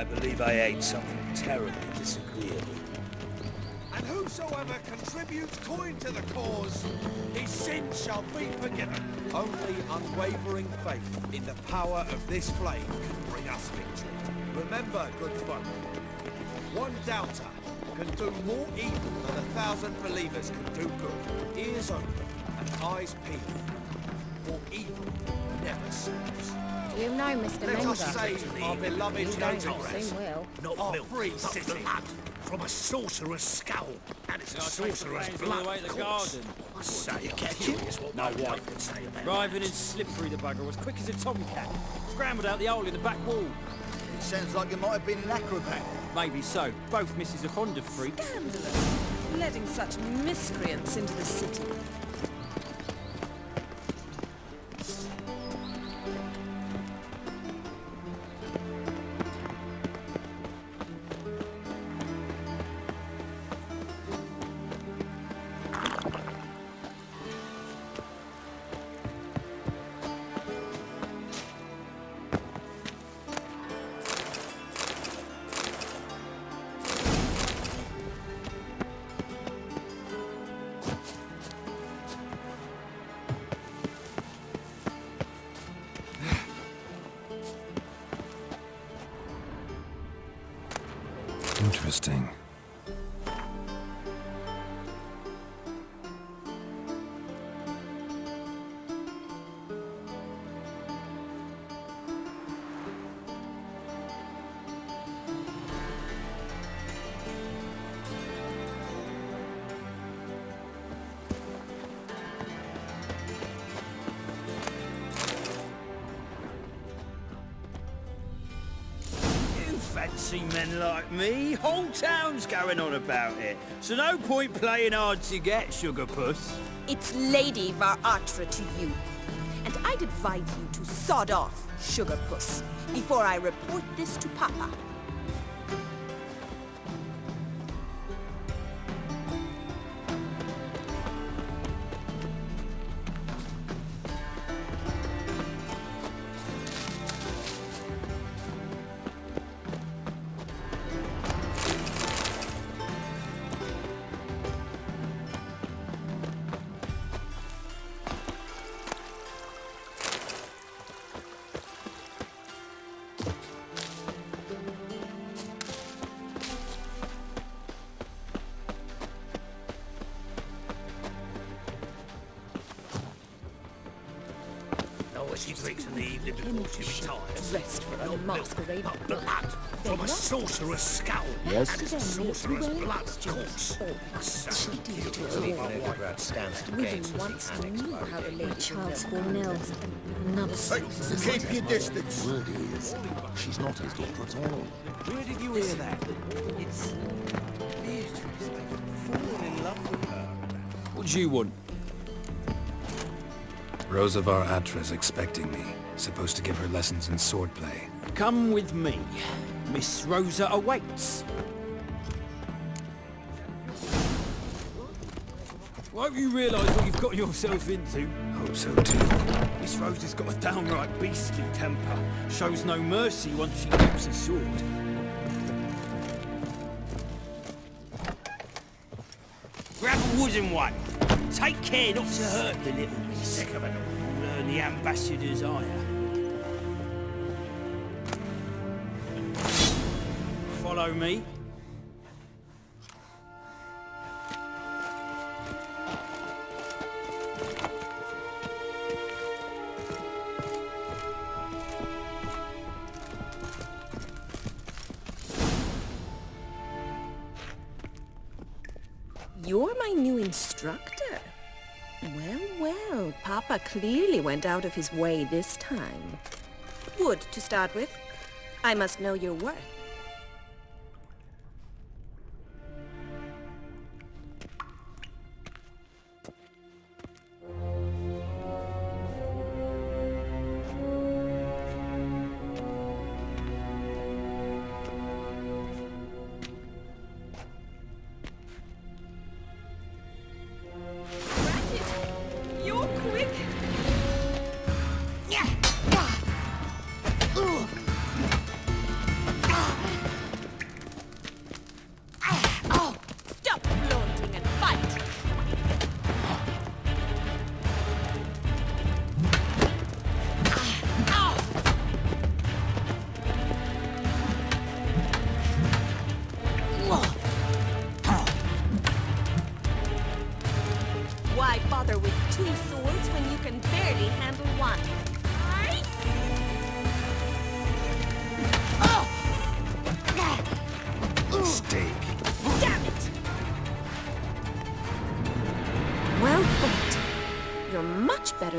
I believe I ate something terribly disagreeable. And whosoever contributes coin to the cause, his sins shall be forgiven. Only unwavering faith in the power of this flame can bring us victory. Remember, good folk, one doubter can do more evil than 1,000 believers can do good. Ears open and eyes peeled, for evil never sleeps. You know, Mr. Let Menga. us save our beloved Novigrad. Soon will. Not Our milk, free but city. blood from a sorcerer's skull. And it's a sorcerer's blood, away of the course. garden. I say, curious what my wife would say about Driving in slippery, the bugger was quick as a tomcat. Scrambled out the hole in the back wall. It sounds like you might have been an acrobat. Maybe so. Both misses are fond of freaks. Scandalous. Letting such miscreants into the city. Interesting. Fancy men like me, whole town's going on about it. So no point playing hard to get, sugar puss. It's Lady Varatra to you. And I'd advise you to sod off, sugar puss, before I report this to Papa. What she drinks in the evening before she retires. Dressed for a masquerade. But blood from a sorcerer's skull. Yes? And it's a sorcerer's blood, of course. I say, Novigrad stands to gain Women once from the knew annex. how the lady Child's fallen ill. Another Hey, keep your distance. Word is, she's not his daughter at all. Where did you hear that? It's Beatrice. I've fallen in love with her. What do you want? Rosa Varatra's expecting me. Supposed to give her lessons in swordplay. Come with me. Miss Rosa awaits. Won't you realise what you've got yourself into? Hope so too. Miss Rosa's got a downright beastly temper. Shows no mercy once she grips a sword. Grab a wooden one. Take care not to hurt the little beast. We'll learn the ambassador's ire. Follow me. You're my new instructor. Well, well, Papa clearly went out of his way this time. Wood, to start with. I must know your worth. You're quick!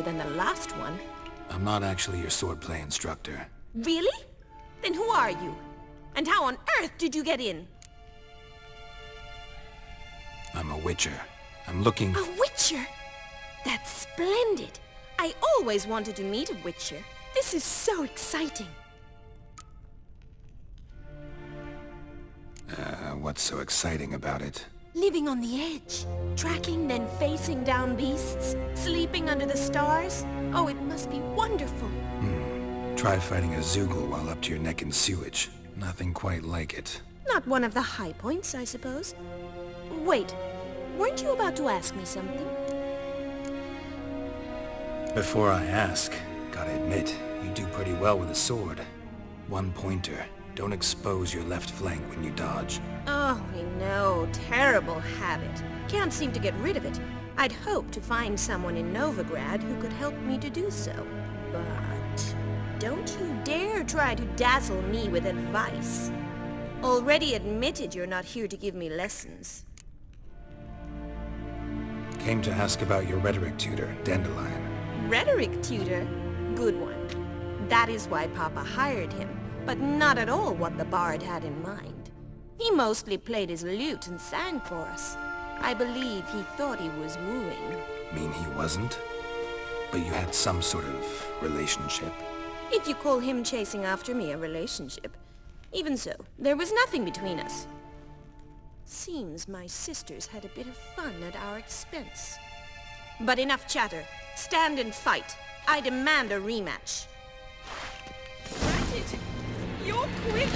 better than the last one. I'm not actually your swordplay instructor. Really? Then who are you? And how on earth did you get in? I'm a witcher. I'm looking... A witcher? That's splendid. I always wanted to meet a witcher. This is so exciting. What's so exciting about it? Living on the edge. Tracking, then facing down beasts. Sleeping under the stars. Oh, it must be wonderful. Try fighting a Zoogle while up to your neck in sewage. Nothing quite like it. Not one of the high points, I suppose. Wait, weren't you about to ask me something? Before I ask, gotta admit, you do pretty well with a sword. One pointer. Don't expose your left flank when you dodge. Oh, I know. Terrible habit. Can't seem to get rid of it. I'd hoped to find someone in Novigrad who could help me to do so. But don't you dare try to dazzle me with advice. Already admitted you're not here to give me lessons. Came to ask about your rhetoric tutor, Dandelion. Rhetoric tutor? Good one. That is why Papa hired him, but not at all what the bard had in mind. He mostly played his lute and sang for us. I believe he thought he was wooing. Mean he wasn't? But you had some sort of relationship? If you call him chasing after me a relationship. Even so, there was nothing between us. Seems my sisters had a bit of fun at our expense. But enough chatter. Stand and fight. I demand a rematch. Granted. You're quick.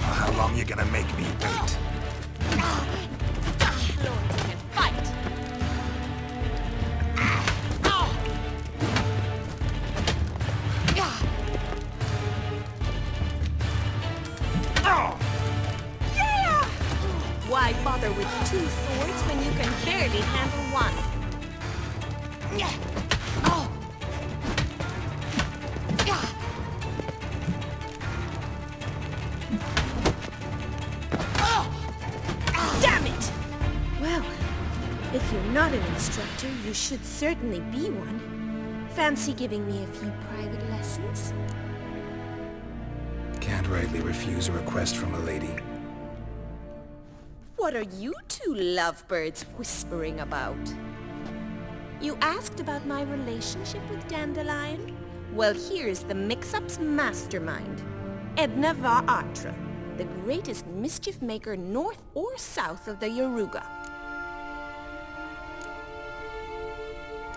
How long you gonna make me wait? Fight. Why bother with two swords when you can barely handle one? Damn it! Well, if you're not an instructor, you should certainly be one. Fancy giving me a few private lessons? Can't rightly refuse a request from a lady. What are you two lovebirds whispering about? You asked about my relationship with Dandelion? Well, here's the mix-up's mastermind. Edna var Atra, the greatest mischief maker north or south of the Yaruga.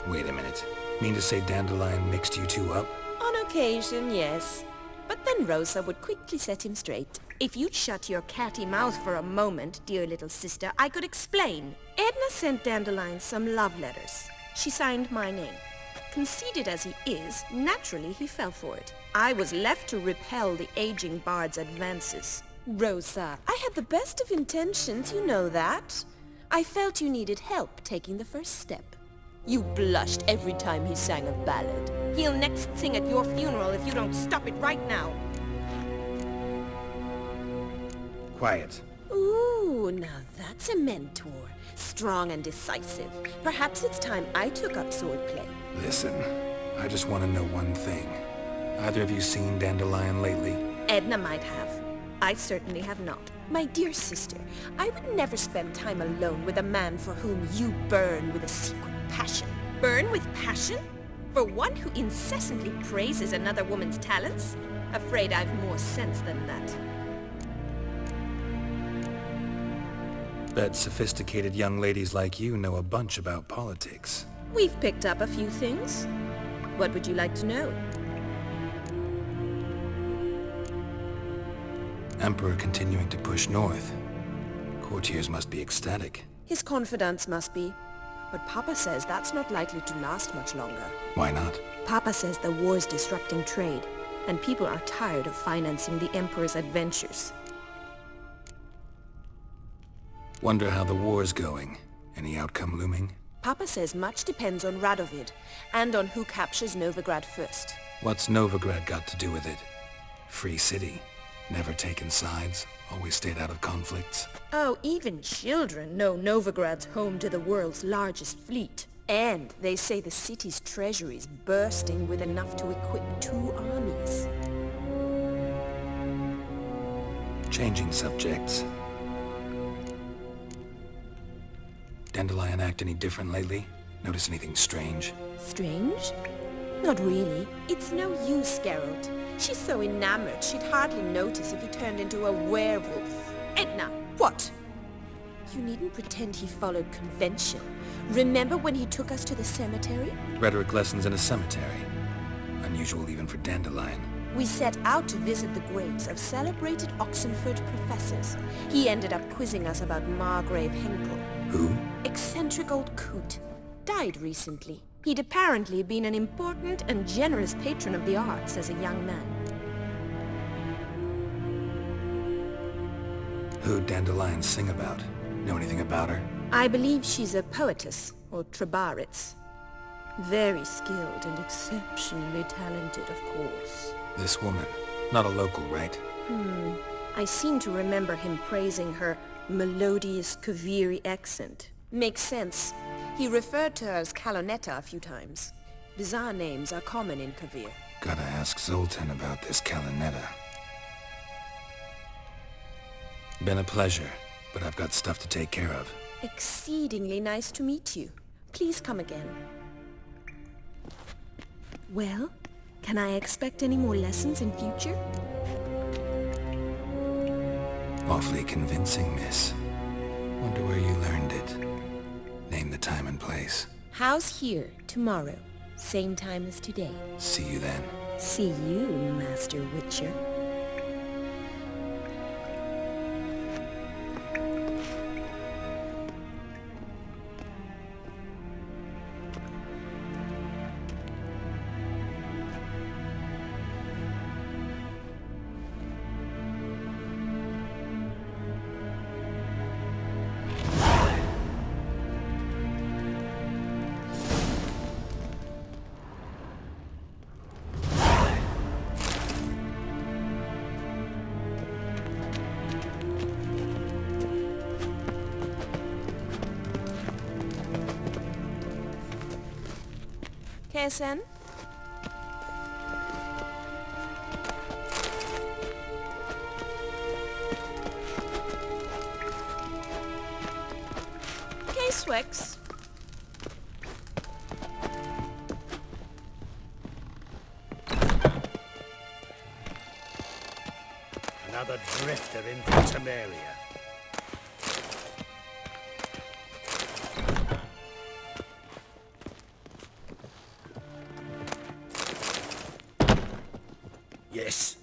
Wait a minute. Mean to say Dandelion mixed you two up? On occasion, yes. But then Rosa would quickly set him straight. If you'd shut your catty mouth for a moment, dear little sister, I could explain. Edna sent Dandelion some love letters. She signed my name. Conceited as he is, naturally he fell for it. I was left to repel the aging bard's advances. Rosa, I had the best of intentions, you know that. I felt you needed help taking the first step. You blushed every time he sang a ballad. He'll next sing at your funeral if you don't stop it right now. Quiet. Ooh, now that's a mentor. Strong and decisive. Perhaps it's time I took up swordplay. Listen, I just want to know one thing. Either of you seen Dandelion lately? Edna might have. I certainly have not. My dear sister, I would never spend time alone with a man for whom you burn with a secret passion. Burn with passion? For one who incessantly praises another woman's talents? Afraid I've more sense than that. Bet sophisticated young ladies like you know a bunch about politics. We've picked up a few things. What would you like to know? Emperor continuing to push north. Courtiers must be ecstatic. His confidants must be. But Papa says that's not likely to last much longer. Why not? Papa says the war's disrupting trade, and people are tired of financing the Emperor's adventures. Wonder how the war's going. Any outcome looming? Papa says much depends on Radovid, and on who captures Novigrad first. What's Novigrad got to do with it? Free city. Never taken sides. Always stayed out of conflicts. Oh, even children know Novigrad's home to the world's largest fleet. And they say the city's treasury's bursting with enough to equip 2 armies. Changing subjects. Dandelion act any different lately? Notice anything strange? Strange? Not really. It's no use, Geralt. She's so enamored she'd hardly notice if he turned into a werewolf. Edna, what? You needn't pretend he followed convention. Remember when he took us to the cemetery? Rhetoric lessons in a cemetery. Unusual even for Dandelion. We set out to visit the graves of celebrated Oxenford professors. He ended up quizzing us about Margrave Henkel. Who? Eccentric old coot. Died recently. He'd apparently been an important and generous patron of the arts as a young man. Who'd Dandelion sing about? Know anything about her? I believe she's a poetess, or trebaritz. Very skilled and exceptionally talented, of course. This woman. Not a local, right? I seem to remember him praising her melodious Kaviri accent. Makes sense. He referred to her as Kalonetta a few times. Bizarre names are common in Kavir. Gotta ask Zoltan about this Kalonetta. Been a pleasure, but I've got stuff to take care of. Exceedingly nice to meet you. Please come again. Well, can I expect any more lessons in future? Awfully convincing, miss. Wonder where you learned it. Name the time and place. House here, tomorrow. Same time as today. See you then. See you, Master Witcher. KSN? K-Swex? Another drifter into Temeria. Yes.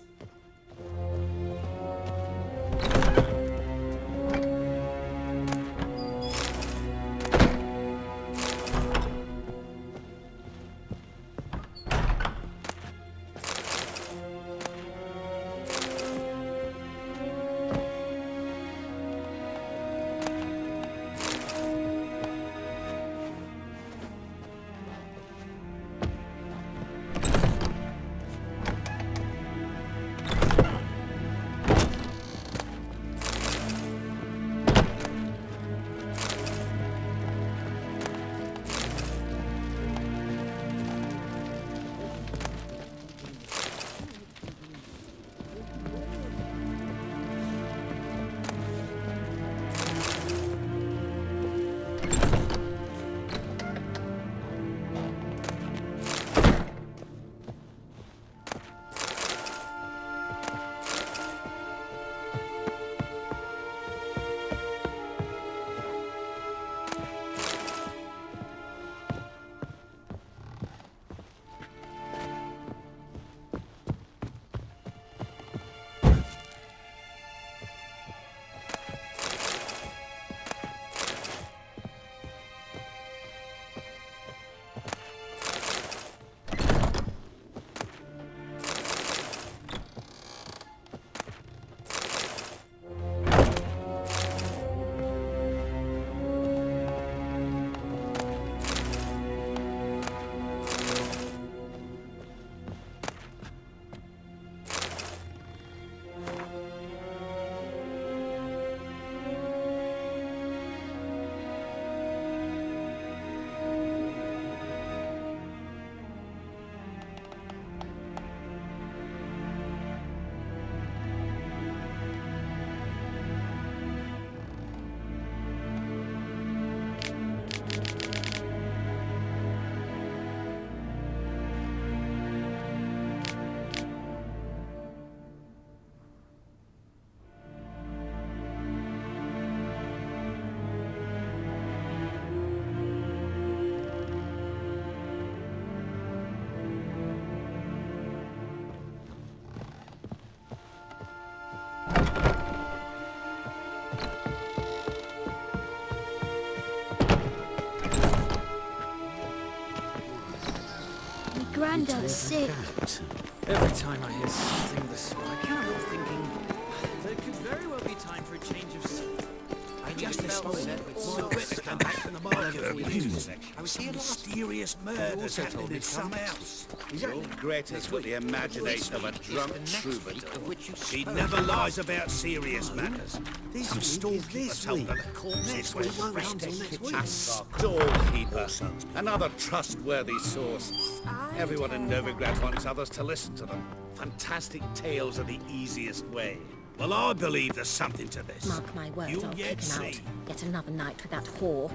I'm dead sick. Every time I hear something this way, I can't help thinking there could very well be time for a change of scene. Just this morning, my witness came back from the market for news. I was seeing mysterious murders happening in some house. Your Greta's got the imagination of a drunk troubadour. He never lies about serious matters. This storekeeper told her the corpses were arrested. A storekeeper. Another trustworthy source. Everyone in Novigrad wants others to listen to them. Fantastic tales are the easiest way. Well, I believe there's something to this. Mark my words, You'll I'll yet kick him out. see. Yet another night with that whore.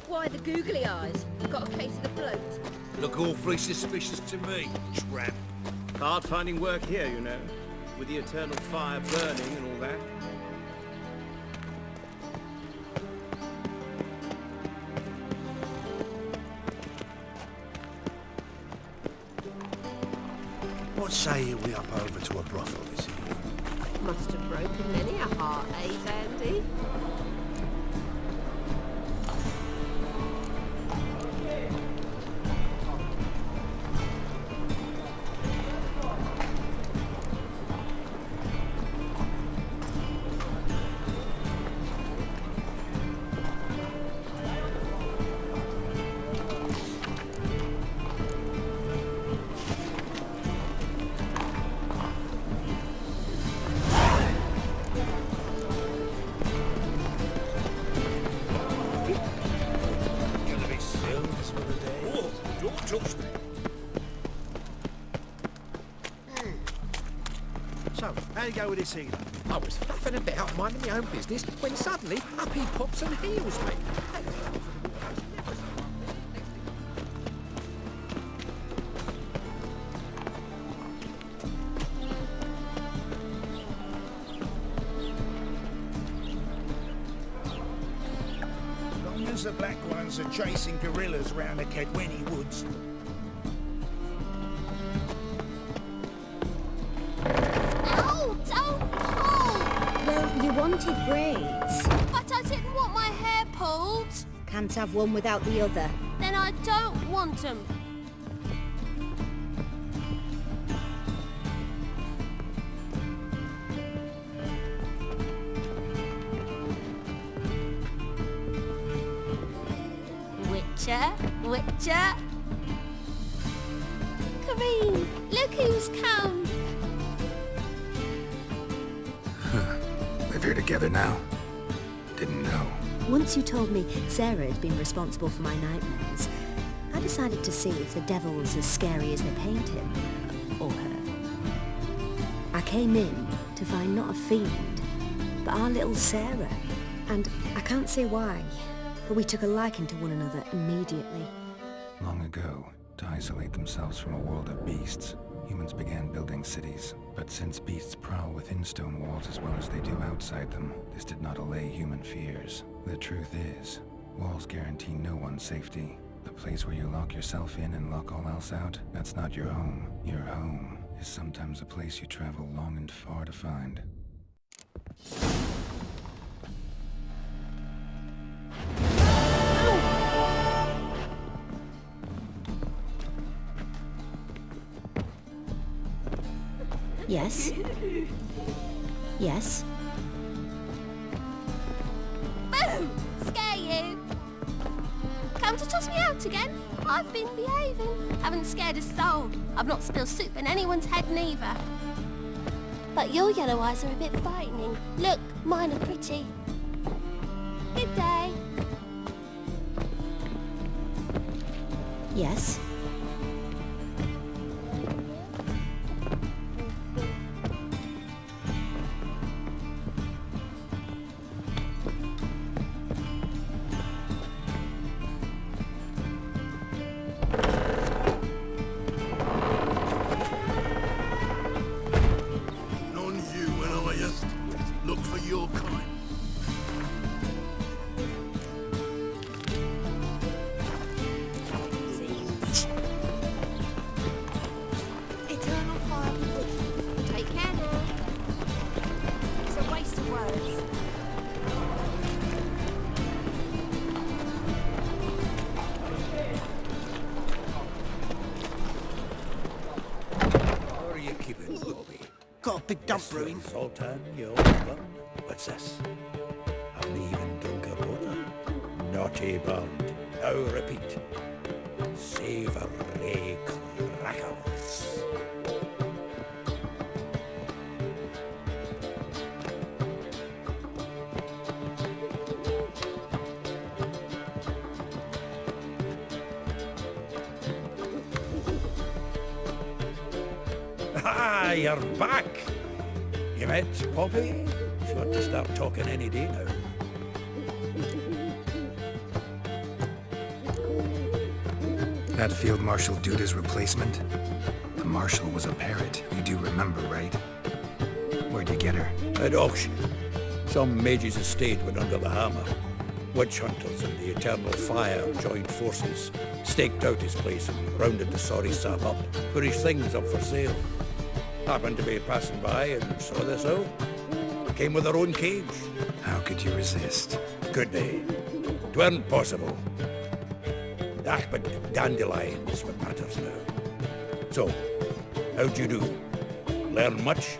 Why the googly eyes? Got a case of the bloat. Look awfully suspicious to me, tramp. Hard finding work here, you know, with the eternal fire burning and all that. What say you we up over to a brothel this evening? Must have broken many a heart, eh, Andy? So, how you go with this evening? I was fluffing about minding my own business when suddenly up he pops and heals me. As long as the black ones are chasing gorillas round the Kedweni woods. Ow! Don't pull! Well, you wanted braids. But I didn't want my hair pulled. Can't have one without the other. Then I don't want them. Witcher. Kareen, look who's come. Live here together now? Didn't know. Once you told me Sarah had been responsible for my nightmares, I decided to see if the devil was as scary as they paint him. Or her. I came in to find not a fiend, but our little Sarah. And I can't say why, but we took a liking to one another immediately. Long ago, to isolate themselves from a world of beasts, humans began building cities. But since beasts prowl within stone walls as well as they do outside them, this did not allay human fears. The truth is, walls guarantee no one's safety. The place where you lock yourself in and lock all else out, that's not your home. Your home is sometimes a place you travel long and far to find. Yes? Yes? Boom! Scare you. Come to toss me out again? I've been behaving. Haven't scared a soul. I've not spilled soup in anyone's head neither. But your yellow eyes are a bit frightening. Look, mine are pretty. Good day. Yes? Look for your kind. got a big dump brewing. Sultan, you old bun. What's this? Haven't even drunk a water. Naughty blonde. Now repeat. Savoury crackers. Ah, you're back. You met Poppy? She ought to start talking any day now. That Field Marshal Duda's replacement? The Marshal was a parrot, you do remember, right? Where'd you get her? At auction. Some mage's estate went under the hammer. Witch hunters and the Eternal Fire joined forces, staked out his place and rounded the sorry sap up, put his things up for sale. Happened to be passing by and saw this out. Came with her own cage. How could you resist? Could be. 'Tweren't possible. Ah, but dandelion is what matters now. So, how'd you do? Learn much?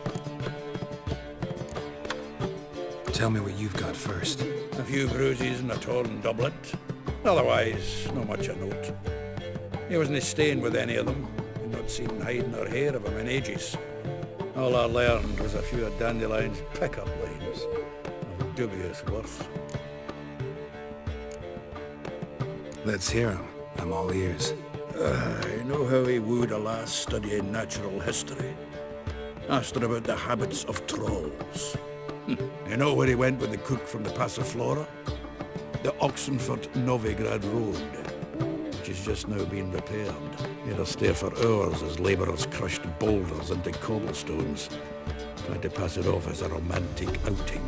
Tell me what you've got first. A few bruises and a torn doublet. Otherwise, not much a note. He wasn't staying with any of them. I'd not seen hiding or hair of him in ages. All I learned was a few of Dandelion's pickup lines of dubious worth. Let's hear him. I'm all ears. I know how he wooed a lass studying natural history. Asked her about the habits of trolls. You know where he went with the cook from the Passiflora? The Oxenford-Novigrad road, which has just now been repaired. He had to stare for hours as labourers crushed boulders into cobblestones, tried to pass it off as a romantic outing.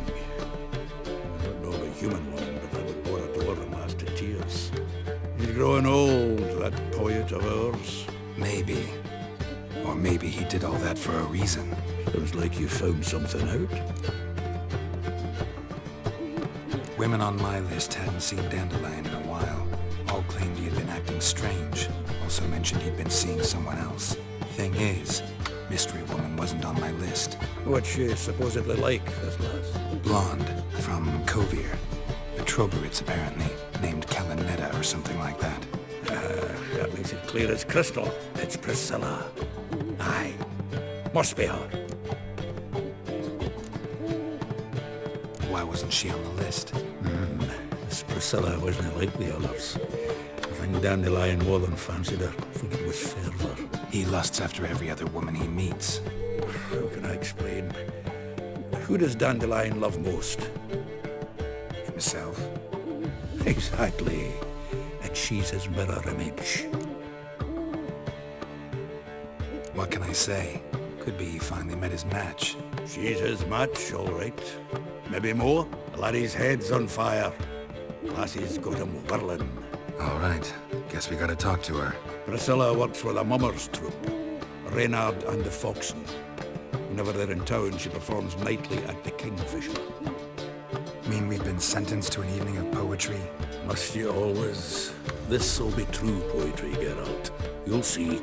I don't know of a human one, but I would bore a dwarf lass to tears. He's growing old, that poet of ours. Maybe. Or maybe he did all that for a reason. Sounds like you found something out. Women on my list hadn't seen Dandelion in a while. All claimed he had been acting strange. Also mentioned he'd been seeing someone else. Thing is, Mystery Woman wasn't on my list. What's she supposedly like, this lass? Blonde, from Kovir. A Troberitz, apparently, named Kalanetta or something like that. That makes it clear as crystal. It's Priscilla. Aye. Must be her. Why wasn't she on the list? This Priscilla wasn't like the others. I think Dandelion more than fancied her. I think it was fervour. He lusts after every other woman he meets. How can I explain? Who does Dandelion love most? Himself. Exactly. And she's his mirror image. What can I say? Could be he finally met his match. She's his match, all right. Maybe more. The laddie's head's on fire. Lassie's got him whirling. All right. Guess we gotta talk to her. Priscilla works with a mummers troupe, Reynard and the Foxen. Whenever they're in town, she performs nightly at the Kingfisher. Mean we've been sentenced to an evening of poetry? Must you always? This'll be true poetry, Geralt. You'll see.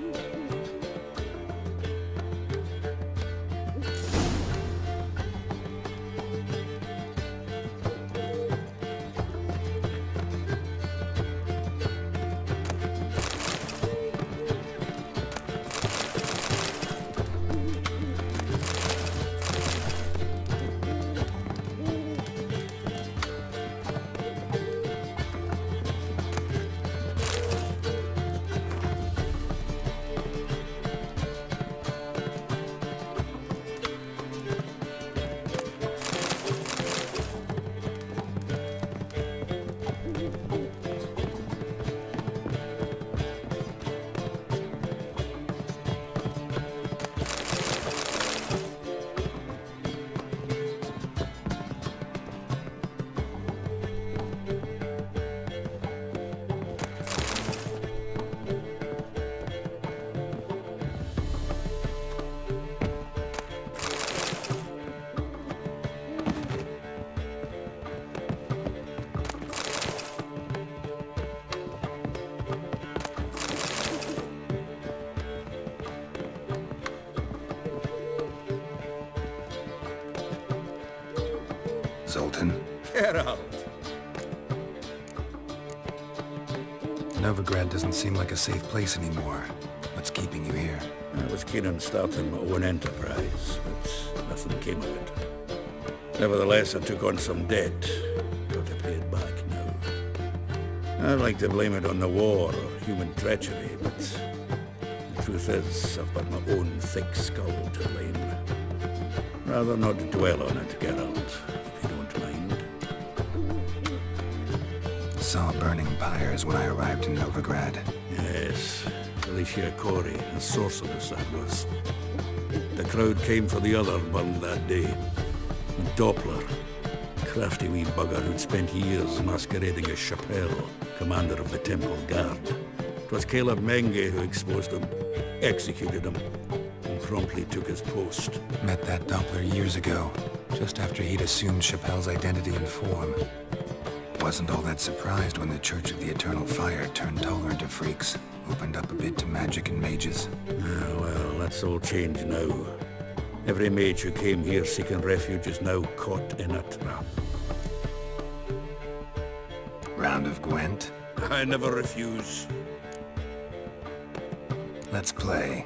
Zoltan? Geralt! Novigrad doesn't seem like a safe place anymore. What's keeping you here? I was keen on starting my own enterprise, but nothing came of it. Nevertheless, I took on some debt. Got to pay it back now. I'd like to blame it on the war or human treachery, but the truth is, I've got my own thick skull to blame. Rather not dwell on it, Geralt, if you don't mind. Saw burning pyres when I arrived in Novigrad. Yes, Alicia Corey, a sorceress that was. The crowd came for the other burned that day. And Doppler, crafty wee bugger who'd spent years masquerading as Chappelle, commander of the Temple Guard. It was Caleb Menge who exposed him, executed him, and promptly took his post. Met that Doppler years ago, just after he'd assumed Chappelle's identity and form. Wasn't all that surprised when the Church of the Eternal Fire turned tolerant of freaks, opened up a bit to magic and mages. Ah, well, that's all changed now. Every mage who came here seeking refuge is now caught in a trap. Round of Gwent? I never refuse. Let's play.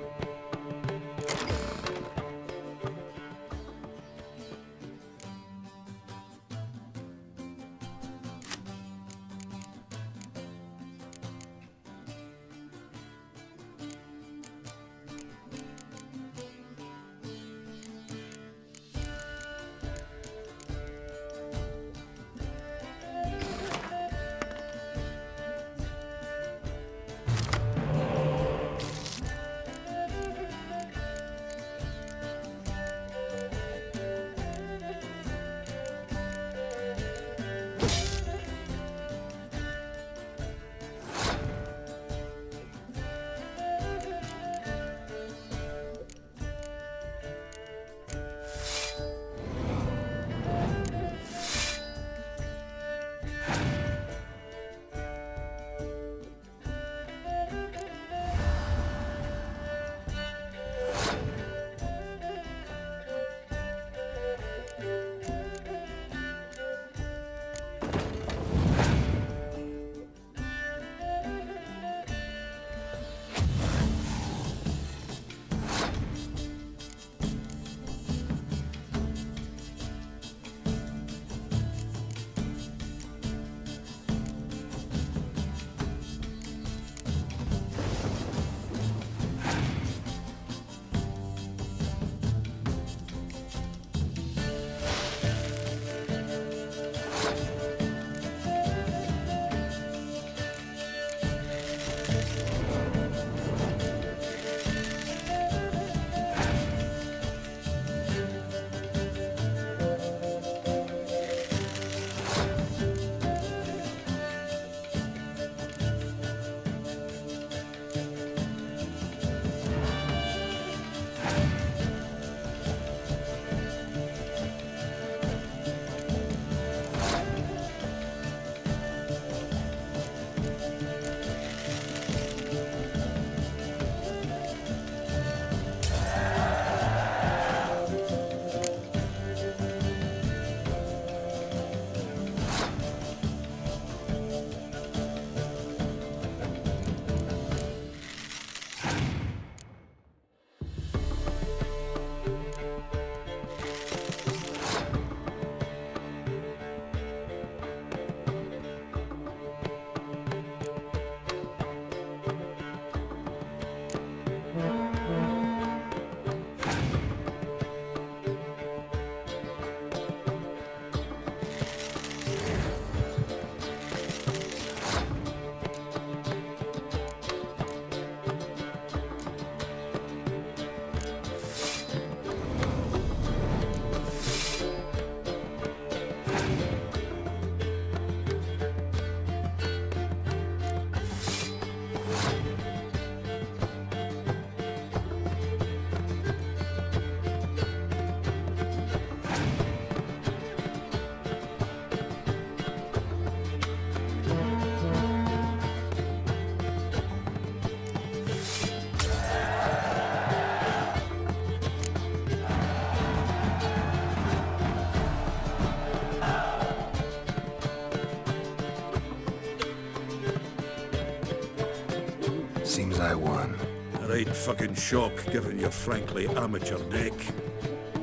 Seems I won. A right fucking shock, given your frankly amateur deck.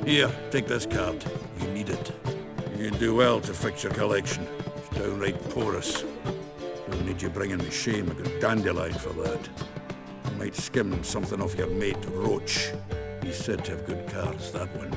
Here, take this card. You need it. You do well to fix your collection. It's downright porous. Don't need you bringing me shame. I got dandelion for that. You might skim something off your mate, Roach. He's said to have good cards, that one.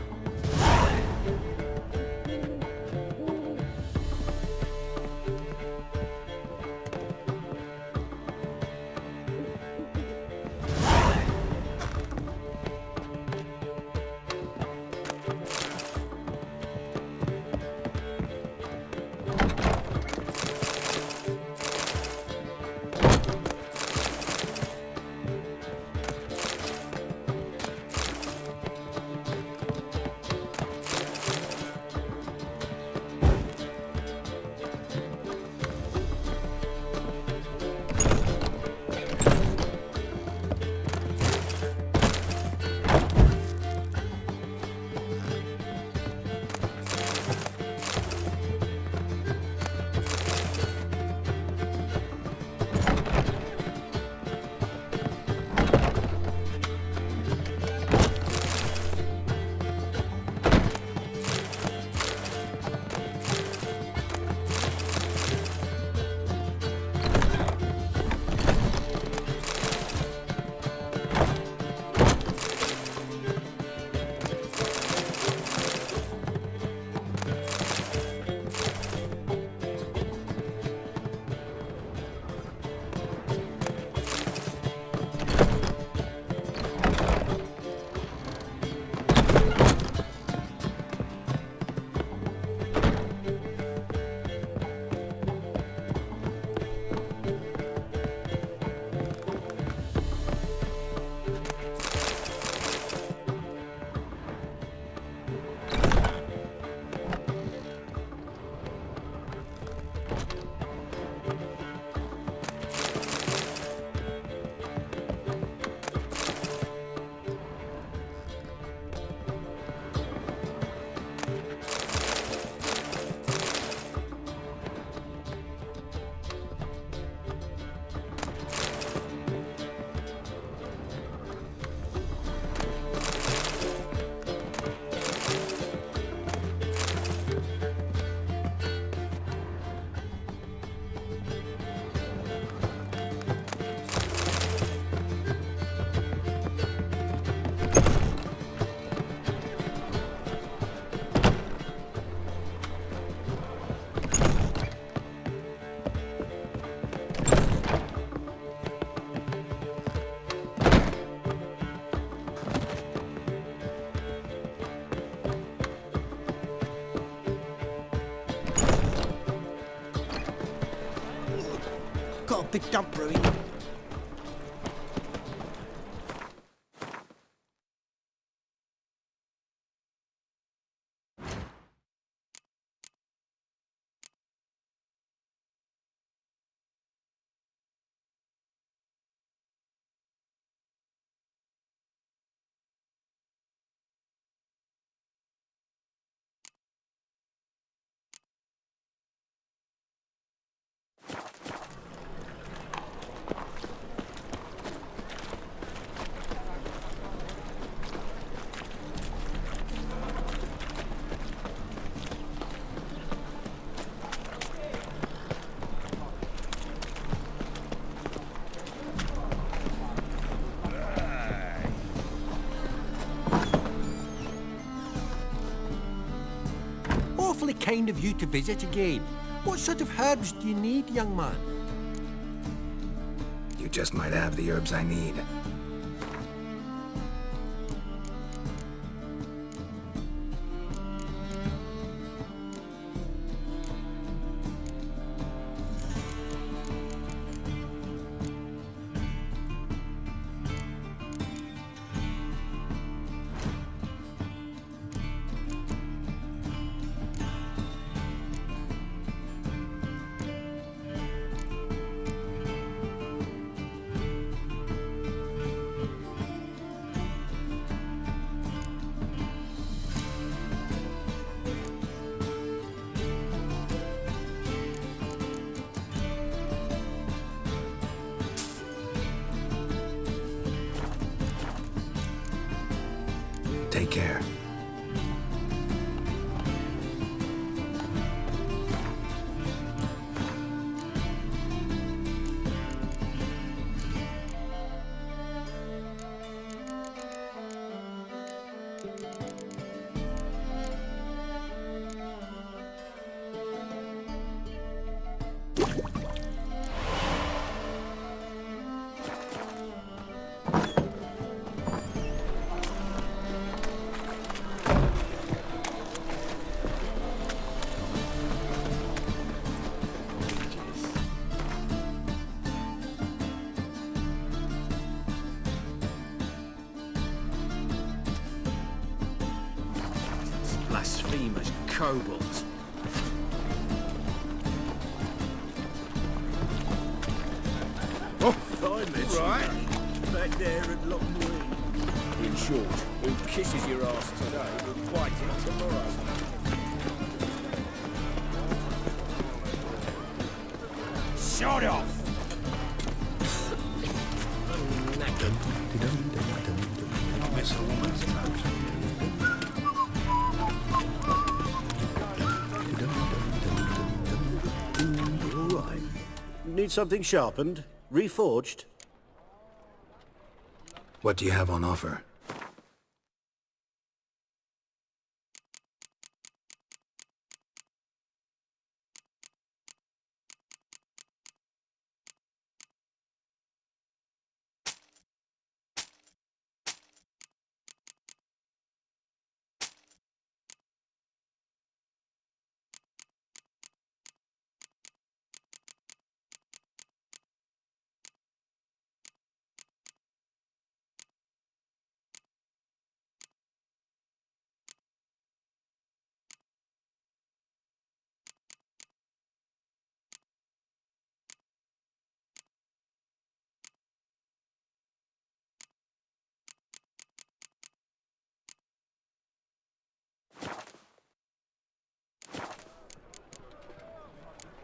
Got a big dump brewing. Awfully kind of you to visit again. What sort of herbs do you need, young man? You just might have the herbs I need. Take care. Blasphemous kobolds. Oh, Finally, right. back there at Lockwood. In short, who kisses your ass today will bite it tomorrow. Shut off! Miss a woman's touch. All right. Need something sharpened? Reforged? What do you have on offer?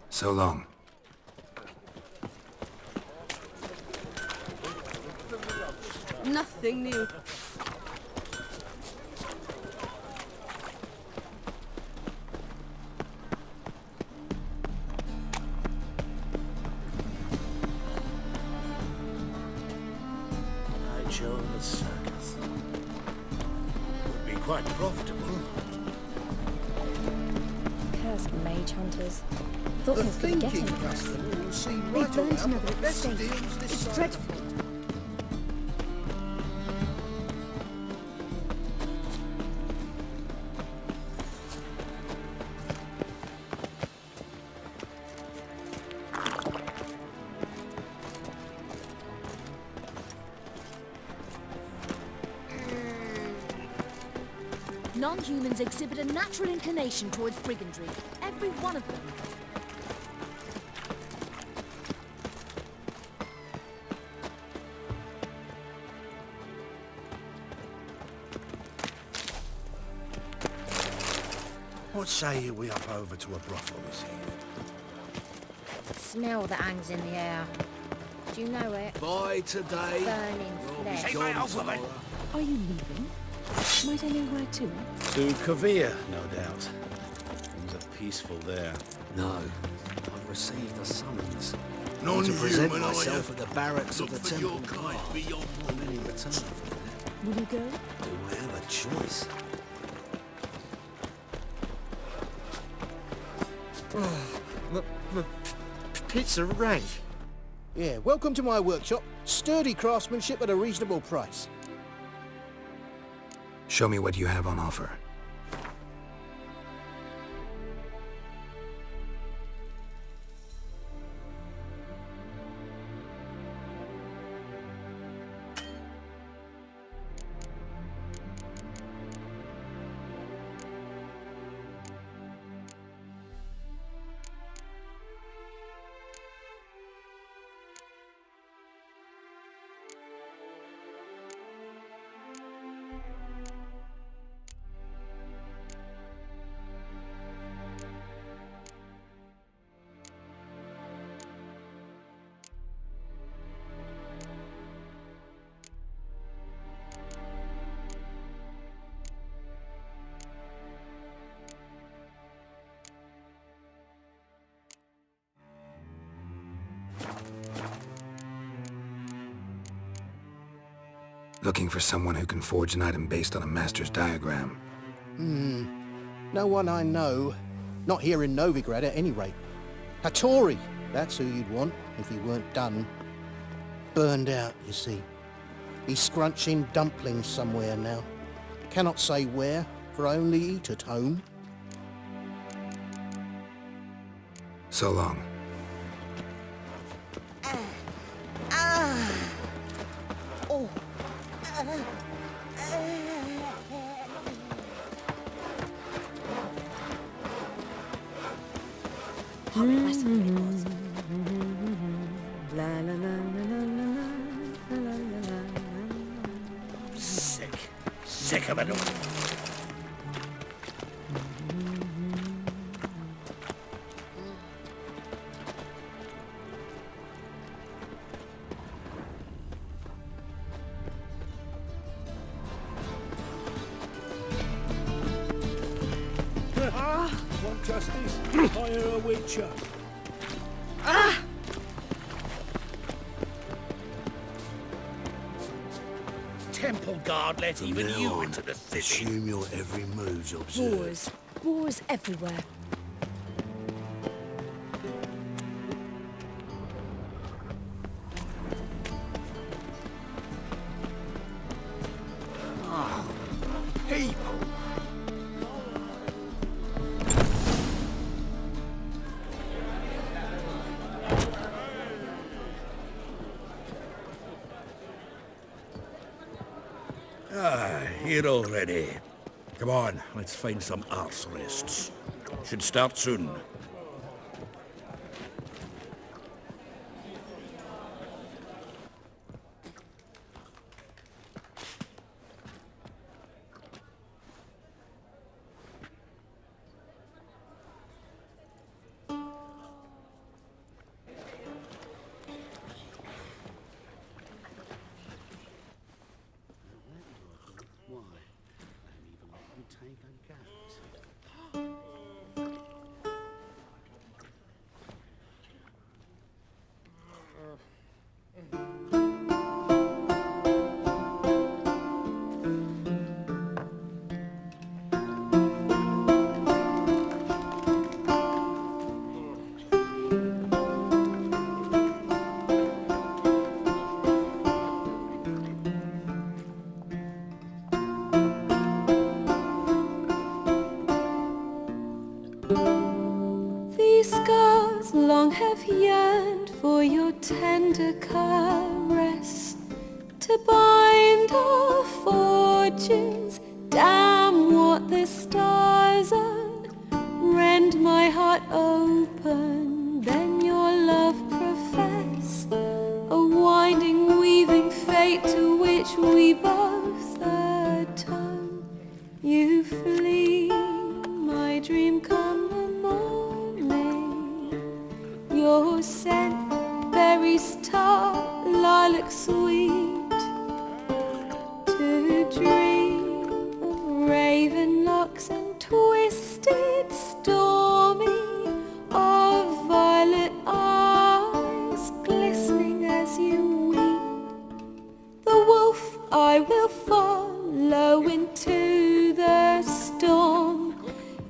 So long. Nothing new. I join the circus. Would be quite profitable. Cursed mage hunters. Thought The things could get thinking him. customer will see They right burnt around another the at the best stake. deals this It's side. dreadful. Non-humans exhibit a natural inclination towards brigandry. Every one of them. What say you we up over to a brothel this evening? Smell that hangs in the air. Do you know it? By today, Burning flesh. take my old woman. Are you leaving? Might I know where to? To Kavir, no doubt. Things are peaceful there. No, I've received a summons. Non-human, to present are you? myself at the barracks Look of the for your Temple kind Guard. beyond And any return for that. Will you go? Do I have a choice? Pizza rank. Yeah, welcome to my workshop. Sturdy craftsmanship at a reasonable price. Show me what you have on offer. Looking for someone who can forge an item based on a master's diagram. No one I know. Not here in Novigrad at any rate. Hattori, that's who you'd want if he weren't done. Burned out, you see. He's scrunching dumplings somewhere now. Cannot say where, for I only eat at home. So long. Sick of it all. Want justice? Hire a witcher. Temple guard let even you into the city. Assume your every move's observed. Boars. Boars everywhere. People. Here already. Come on, let's find some arse rests. Should start soon. These scars long have yearned for your tender caress, to bind our fortunes. Damn what the stars are, rend my heart open, then your love profess, a winding weaving fate to which we both atone. You flee, my dream come the morning, your scent, berries tart, lilac sweet, to dream of raven locks and twisted stormy, of violet eyes glistening as you weep. The wolf I will follow into the storm,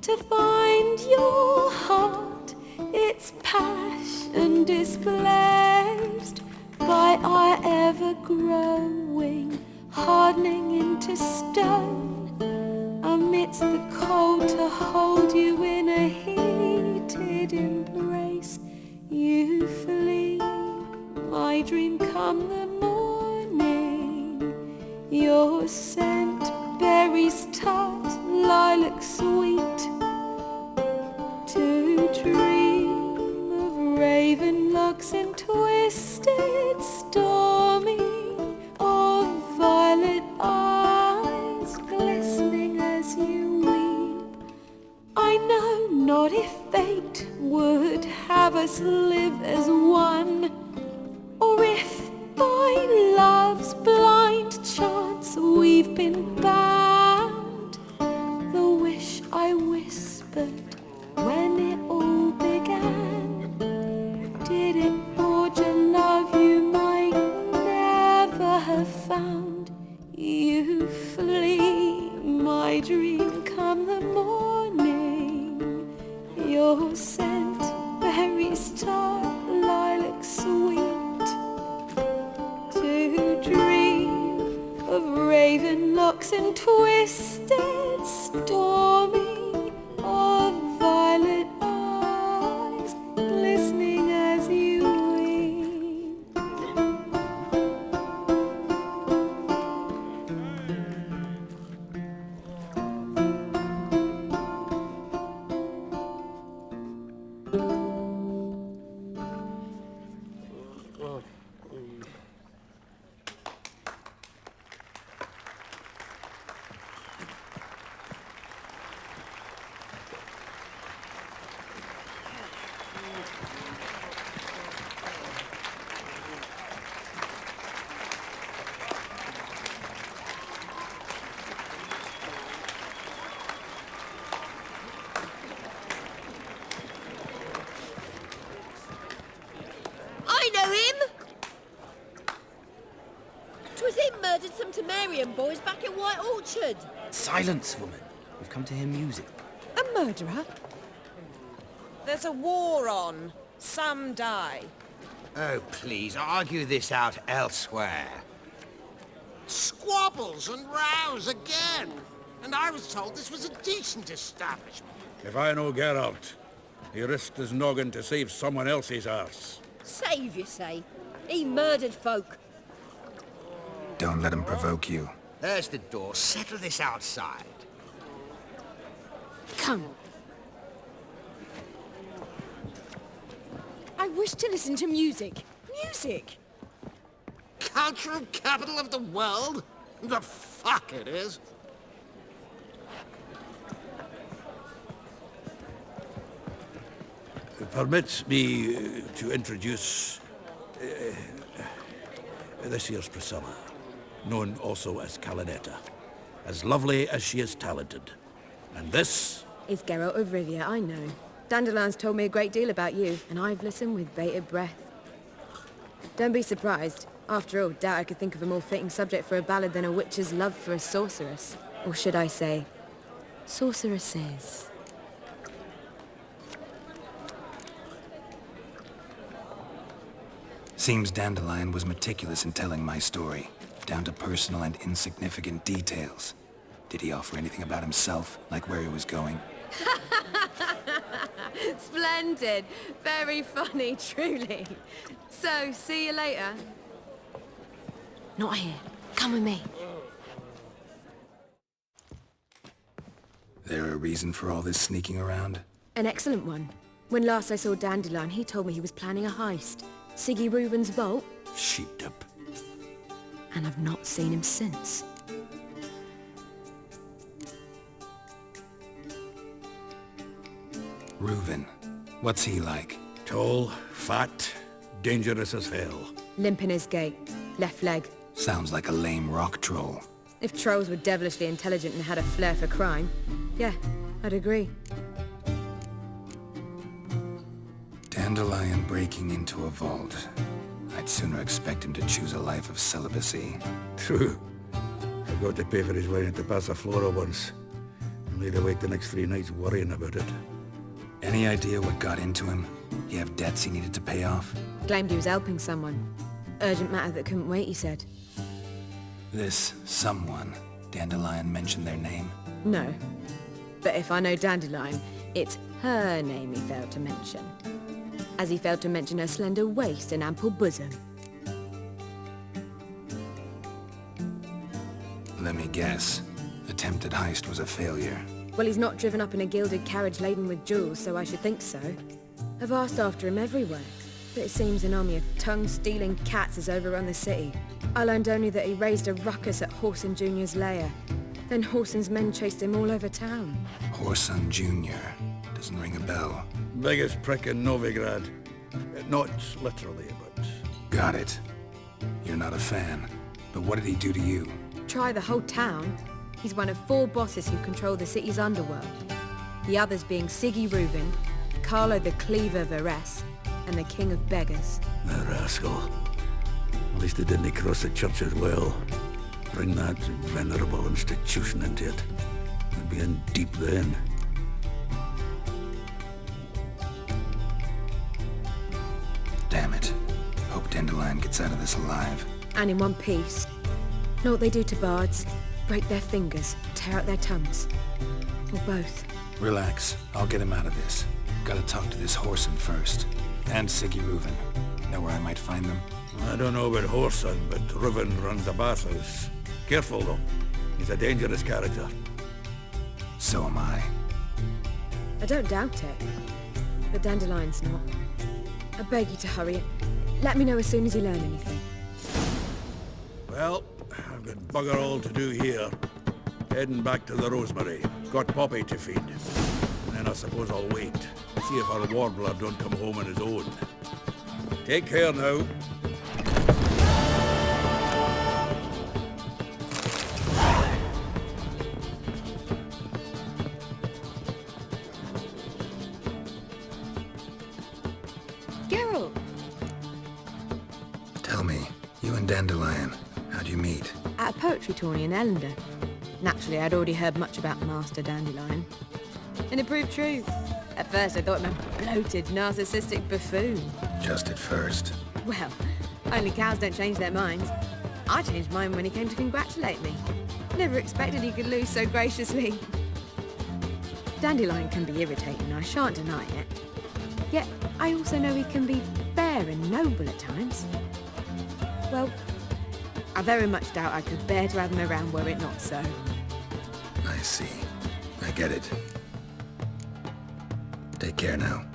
to find your heart, its passion displaced by our ever-growing, hardening into stone, amidst the cold to hold you in a heated embrace. You flee, my dream come the morning, your scent, berries tart, lilac sweet, to dream of raven locks and twisted stormy, of violet eyes glistening as you weep. I know not if fate would have us live as one, or if by love's blind chance we've been bound. The wish I whispered when it all began, did it forge a love you might never have found? twisted, stormy, of violet eyes glistening as you weep. I know him! 'Twas him murdered some Temerian boys back at White Orchard. Silence, woman. We've come to hear music. A murderer? There's a war on. Some die. Oh, please, argue this out elsewhere. Squabbles and rows again. And I was told this was a decent establishment. If I know Geralt, he risked his noggin to save someone else's arse. Save, you say? He murdered folk. Don't let him provoke you. There's the door. Settle this outside. Come. I wish to listen to music. Music? Cultural capital of the world? The fuck it is. Permit me to introduce this year's Priscilla, known also as Calinetta, as lovely as she is talented. And this Is Geralt of Rivia, I know. Dandelion's told me a great deal about you, and I've listened with bated breath. Don't be surprised. After all, doubt I could think of a more fitting subject for a ballad than a witch's love for a sorceress. Or should I say, sorceresses. Seems Dandelion was meticulous in telling my story, down to personal and insignificant details. Did he offer anything about himself, like where he was going? Splendid. Very funny, truly. So, see you later. Not here. Come with me. There a reason for all this sneaking around? An excellent one. When last I saw Dandelion, he told me he was planning a heist. Siggy Reuven's vault. sheepdip. And I've not seen him since. Reuven. What's he like? Tall, fat, dangerous as hell. Limp in his gait. Left leg. Sounds like a lame rock troll. If trolls were devilishly intelligent and had a flair for crime, yeah, I'd agree. Dandelion breaking into a vault. I'd sooner expect him to choose a life of celibacy. True. I got to pay for his way into Passaflora once. And laid awake the next 3 nights worrying about it. Any idea what got into him? He have debts he needed to pay off? Claimed he was helping someone. Urgent matter that couldn't wait, he said. This someone, Dandelion mentioned their name? No. But if I know Dandelion, it's her name he failed to mention. As he failed to mention her slender waist and ample bosom. Let me guess. Attempted heist was a failure. Well, he's not driven up in a gilded carriage laden with jewels, so I should think so. I've asked after him everywhere, but it seems an army of tongue-stealing cats has overrun the city. I learned only that he raised a ruckus at Whoreson Jr.'s lair. Then Whoreson's men chased him all over town. Whoreson Jr. Doesn't ring a bell. Biggest prick in Novigrad. Not literally, but... Got it. You're not a fan. But what did he do to you? Try the whole town. He's one of 4 bosses who control the city's underworld. The others being Siggy Reuven, Carlo the Cleaver Varese, and the King of Beggars. The rascal. At least he didn't cross the church as well. Bring that venerable institution into it. I'd be in deep then. Damn it. Hope Dandelion gets out of this alive. And in one piece. Know what they do to bards? Break their fingers, tear out their tongues. Or both. Relax. I'll get him out of this. Gotta talk to this Whoreson first. And Siggy Reuven. Know where I might find them? I don't know about Whoreson, but Reuven runs a bathhouse. Careful, though. He's a dangerous character. So am I. I don't doubt it. But Dandelion's not. I beg you to hurry it. Let me know as soon as you learn anything. Well, I've got bugger all to do here. Heading back to the Rosemary. Got Poppy to feed. And then I suppose I'll wait. See if our warbler don't come home on his own. Take care now. Geralt! Tell me, you and Dandelion, how'd you meet? At a poetry tourney in Ellender. Naturally, I'd already heard much about Master Dandelion. And it proved true. At first, I thought him a bloated, narcissistic buffoon. Just at first. Well, only cows don't change their minds. I changed mine when he came to congratulate me. Never expected he could lose so graciously. Dandelion can be irritating, I shan't deny it. Yet, I also know he can be fair and noble at times. Well, I very much doubt I could bear to have him around were it not so. I see. I get it. Take care now.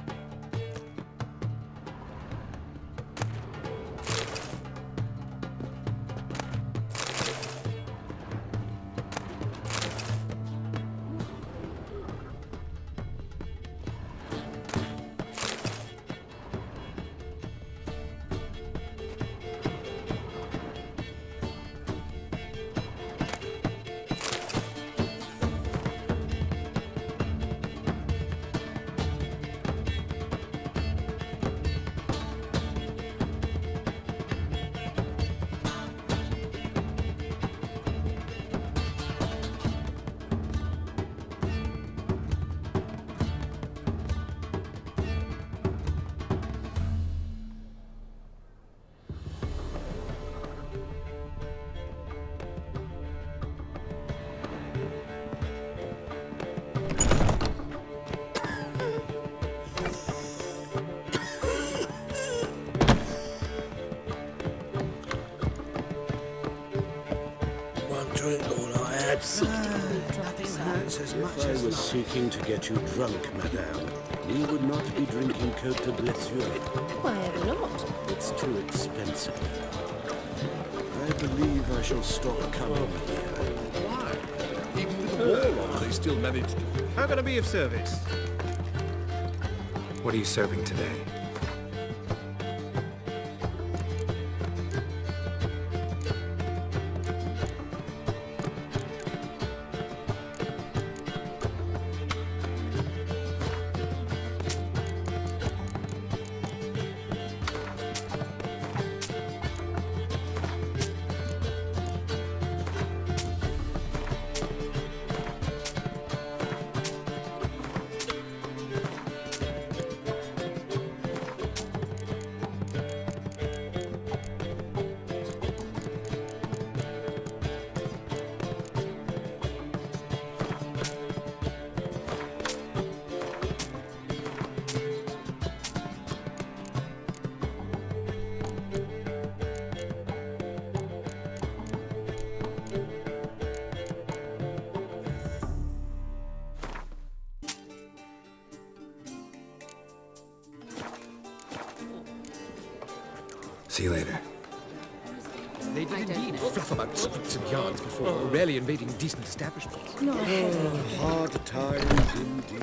Drink all I had. Nothing hurts as much If I as was not. seeking to get you drunk, madame, we would not be drinking Côte de Blessure. Why ever not? It's too expensive. I believe I shall stop coming here. Why? Even with the war on, they still managed. How can I be of service? What are you serving today? See you later. They did indeed fluff about streets and yards before, rarely invading decent establishments. No. Hard times indeed.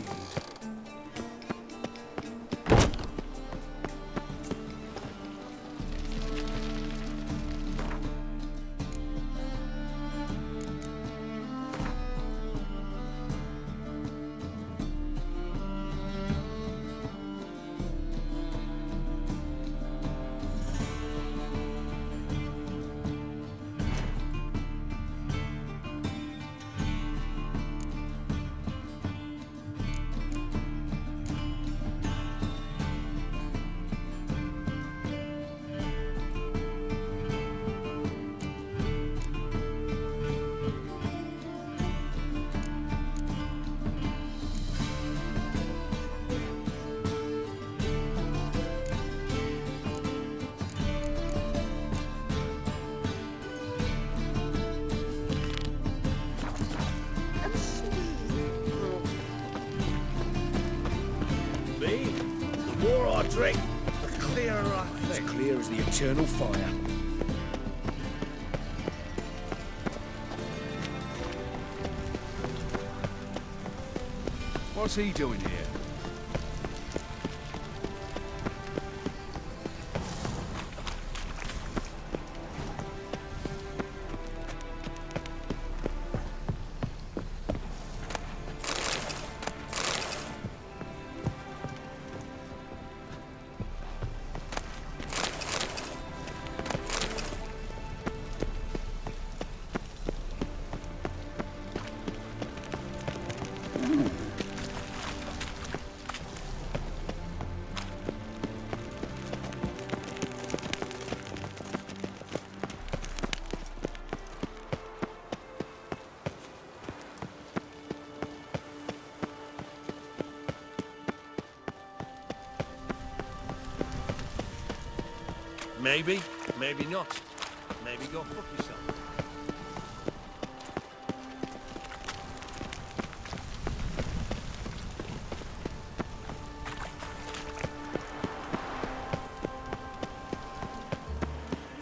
Roderick, the clearer I think. As clear as the eternal fire. What's he doing here? Maybe, maybe not. Maybe go fuck yourself.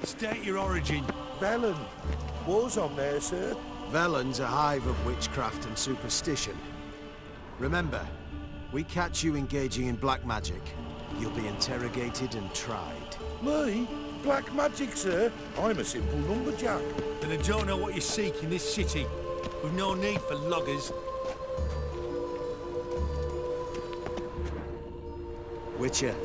State your origin. Velen. War's on there, sir. Velen's a hive of witchcraft and superstition. Remember, we catch you engaging in black magic. You'll be interrogated and tried. Me? Black magic, sir? I'm a simple lumberjack. Then I don't know what you seek in this city. We've no need for loggers. Witcher.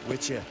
Witcher.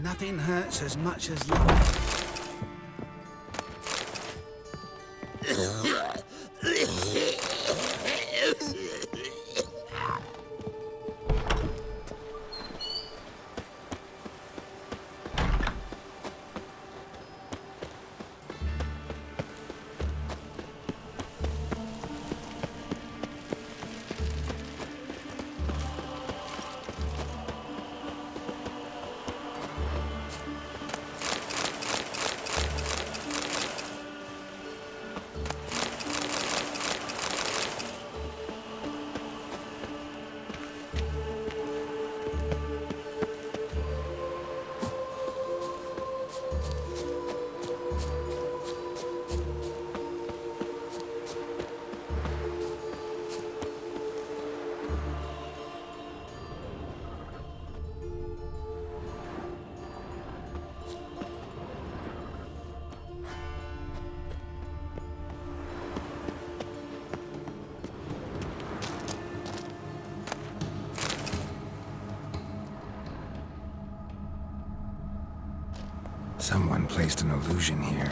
Nothing hurts as much as love. Someone placed an illusion here.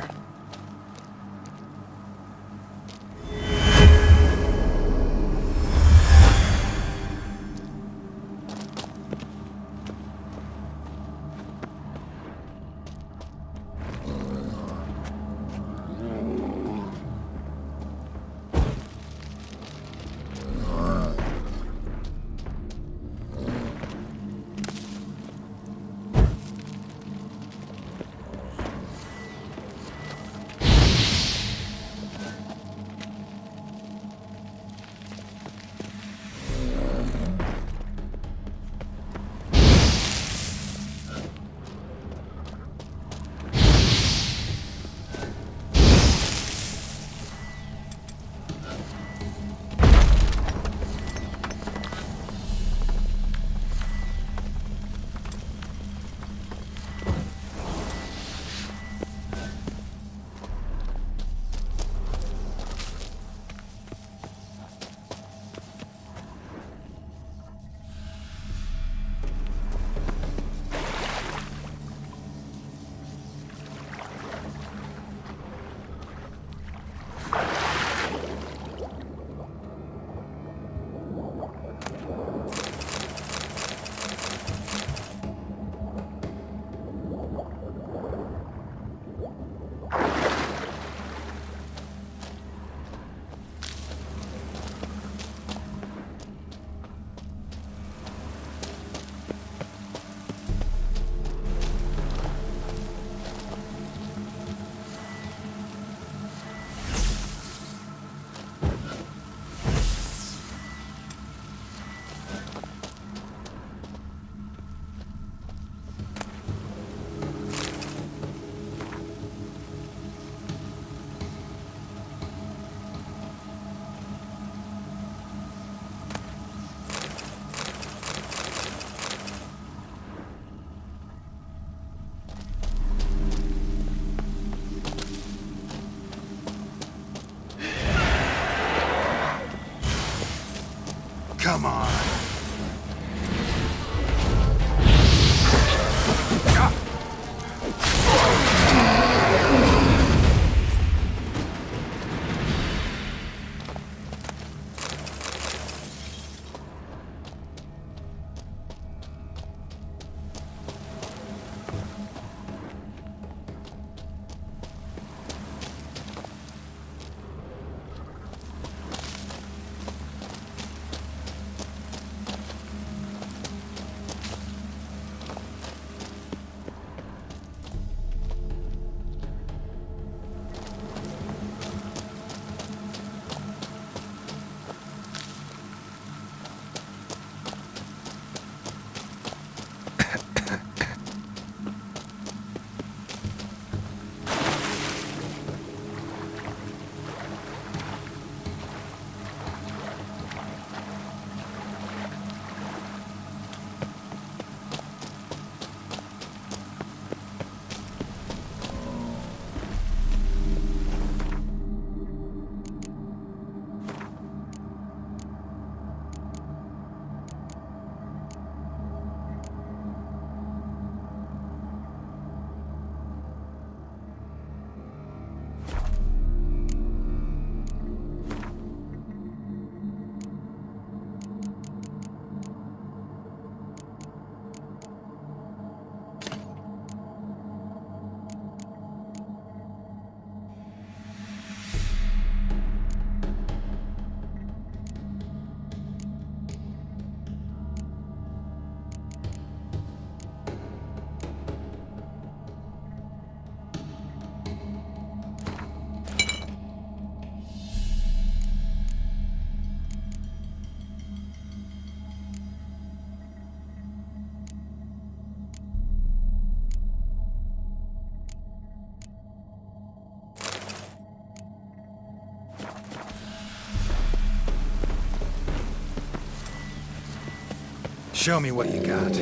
Show me what you got.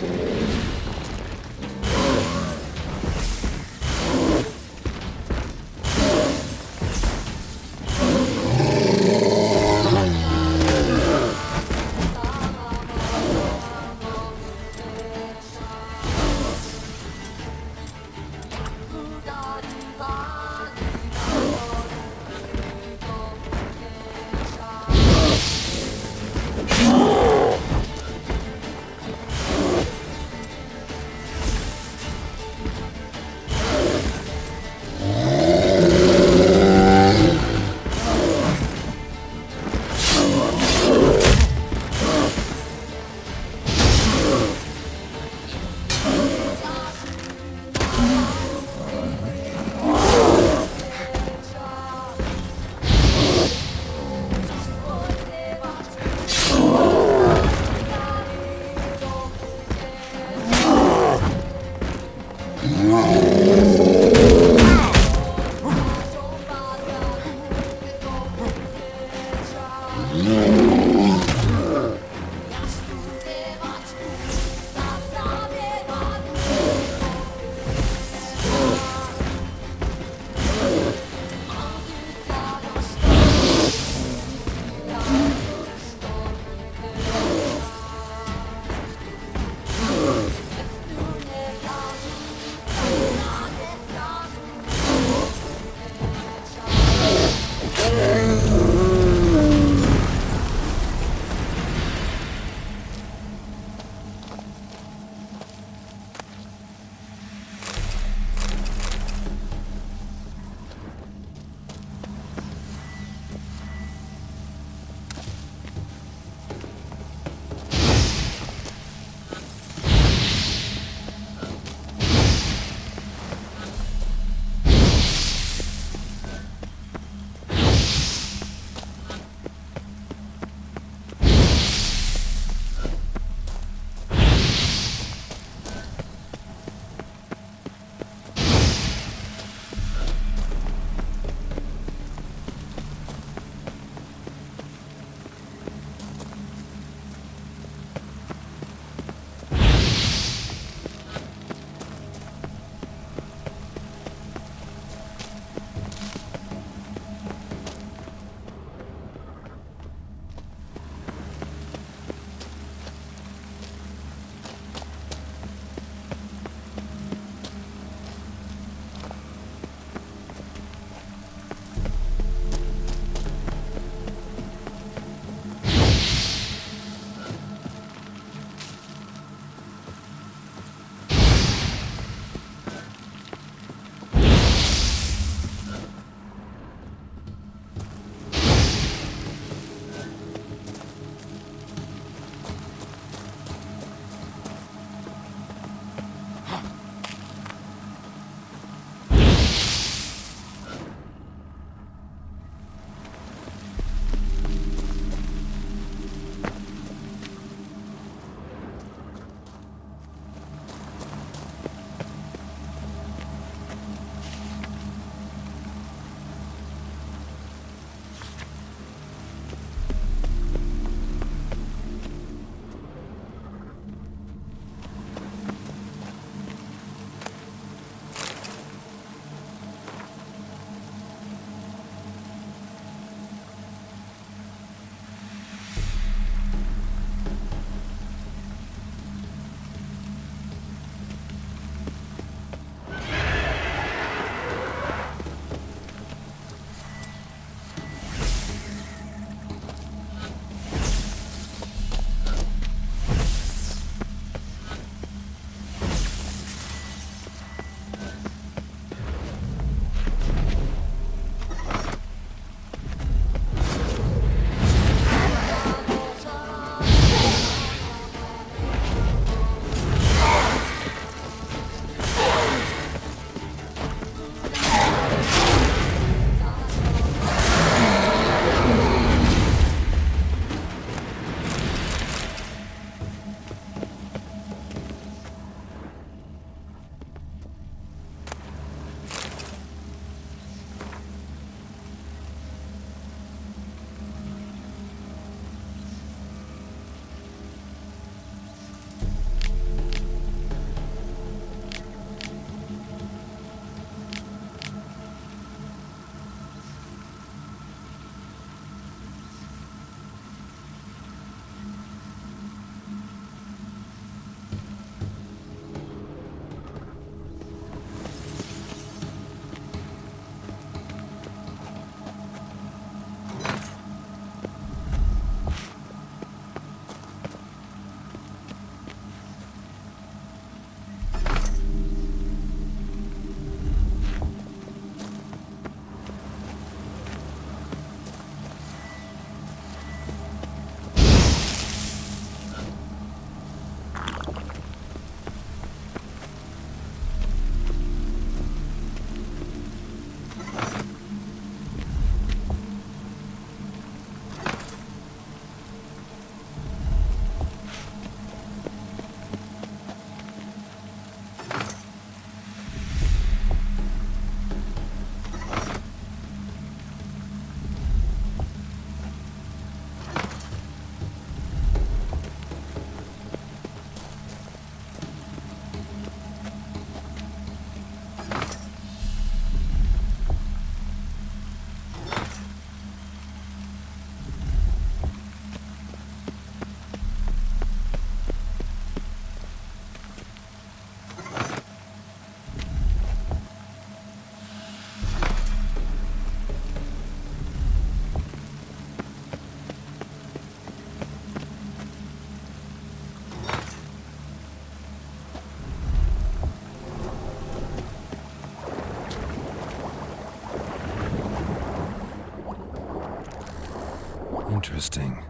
Interesting.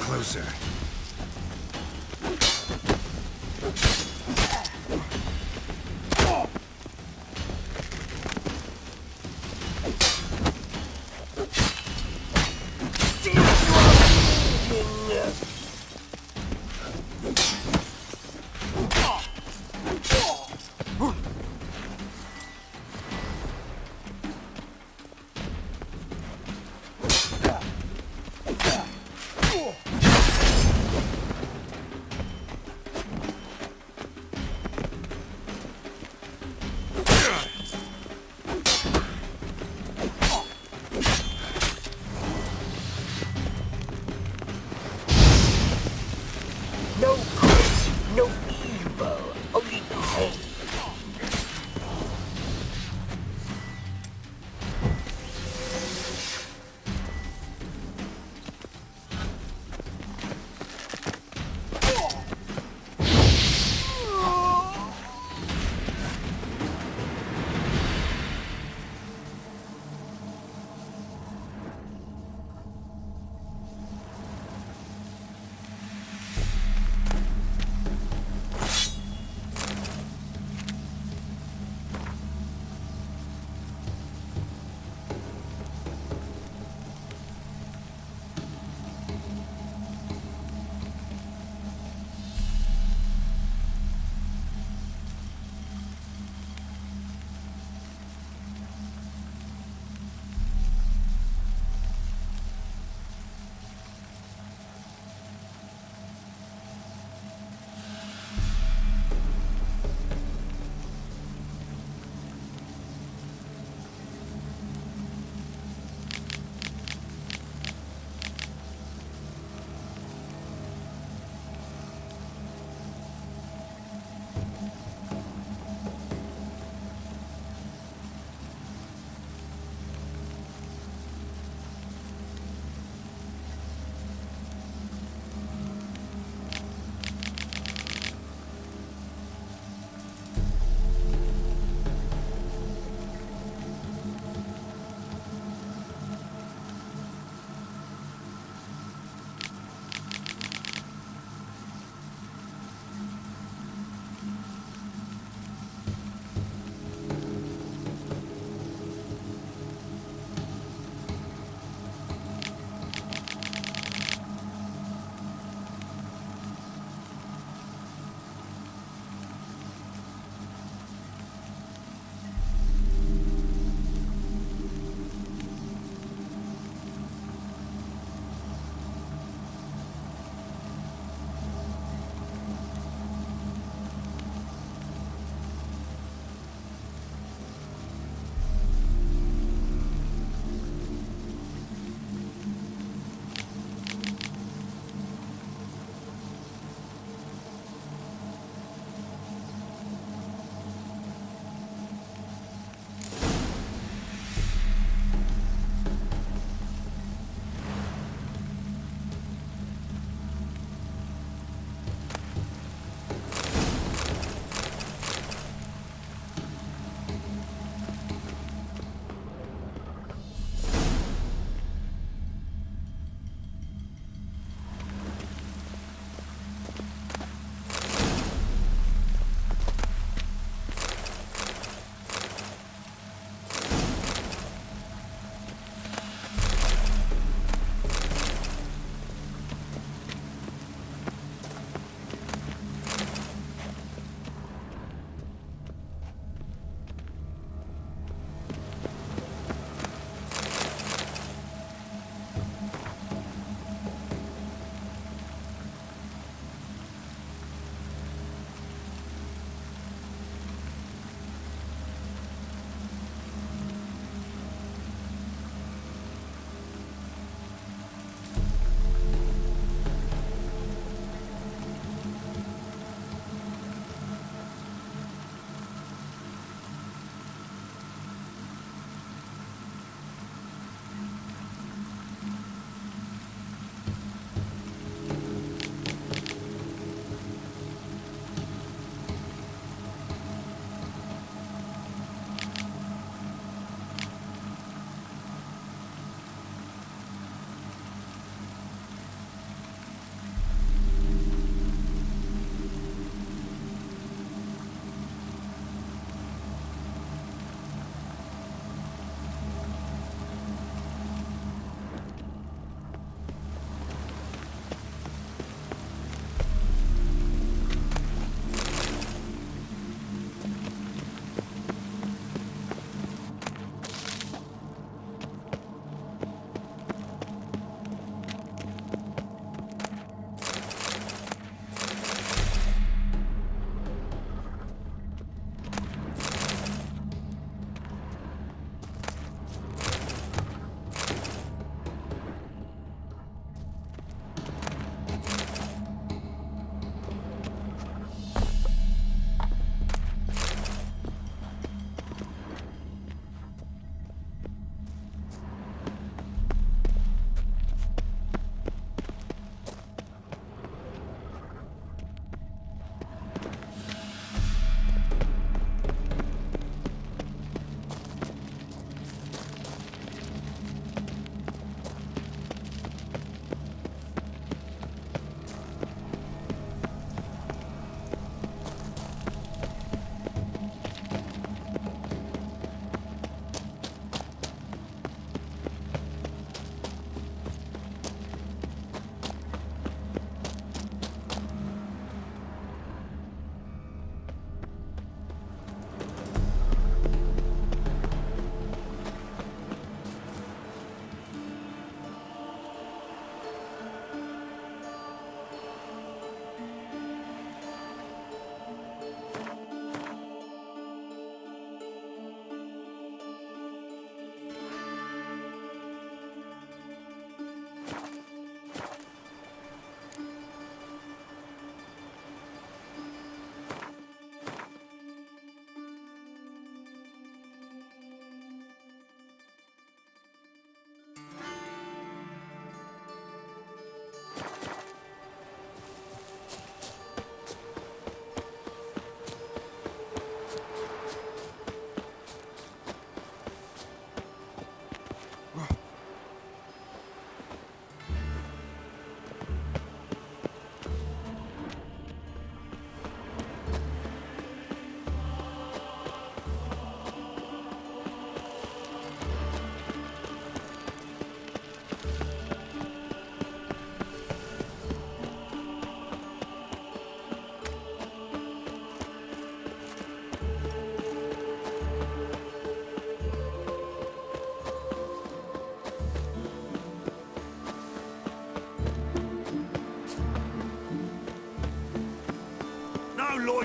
Closer.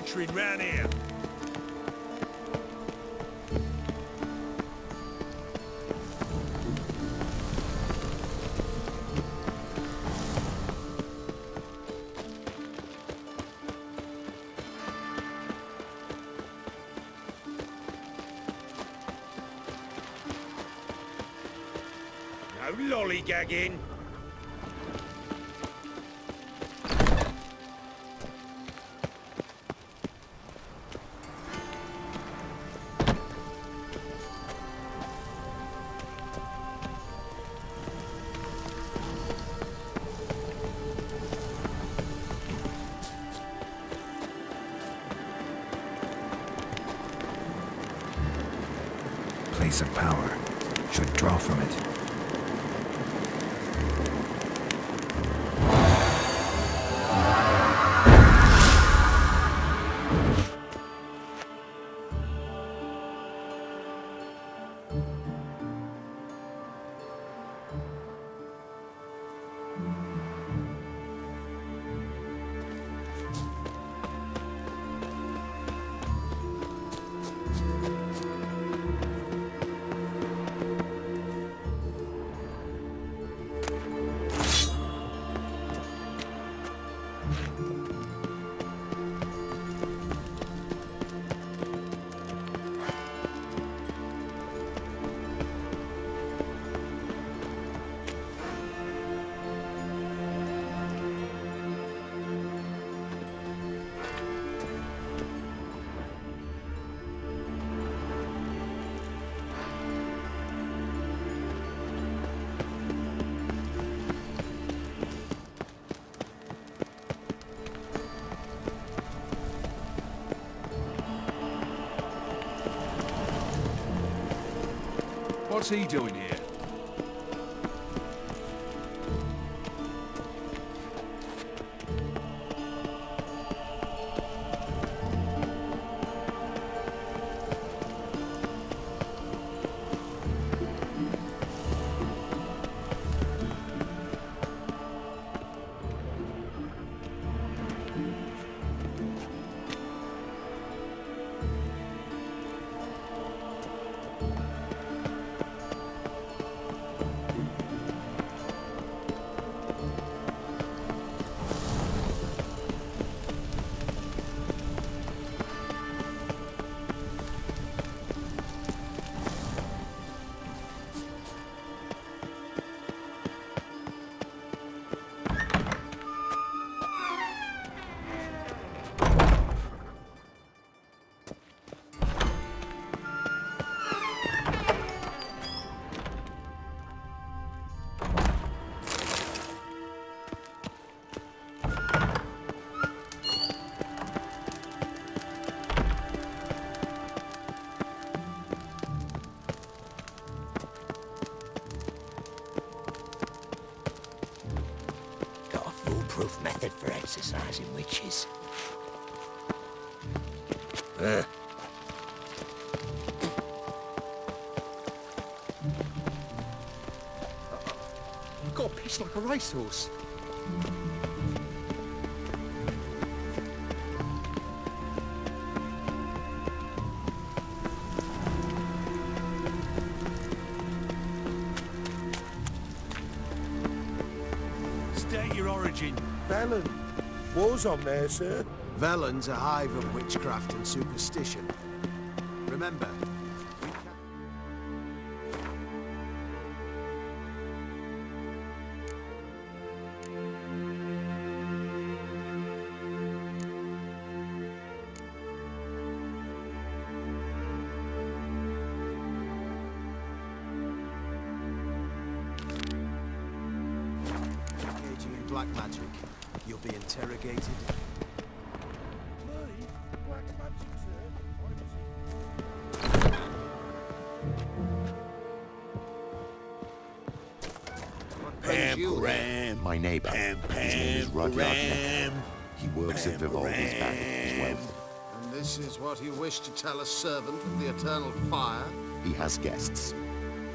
butchering round here. No lollygagging. Place of power should draw from it. What's he doing here? Proof method for exercising witches. You've got a piece like a racehorse. State your origin. Velen. War's on there, sir. Velen's a hive of witchcraft and superstition. Remember, engaging in black magic, you'll be interrogated. My neighbor. His name is Rudyard Necker. He works at Vivaldi's band as well. And this is what you wish to tell a servant of the eternal fire? He has guests.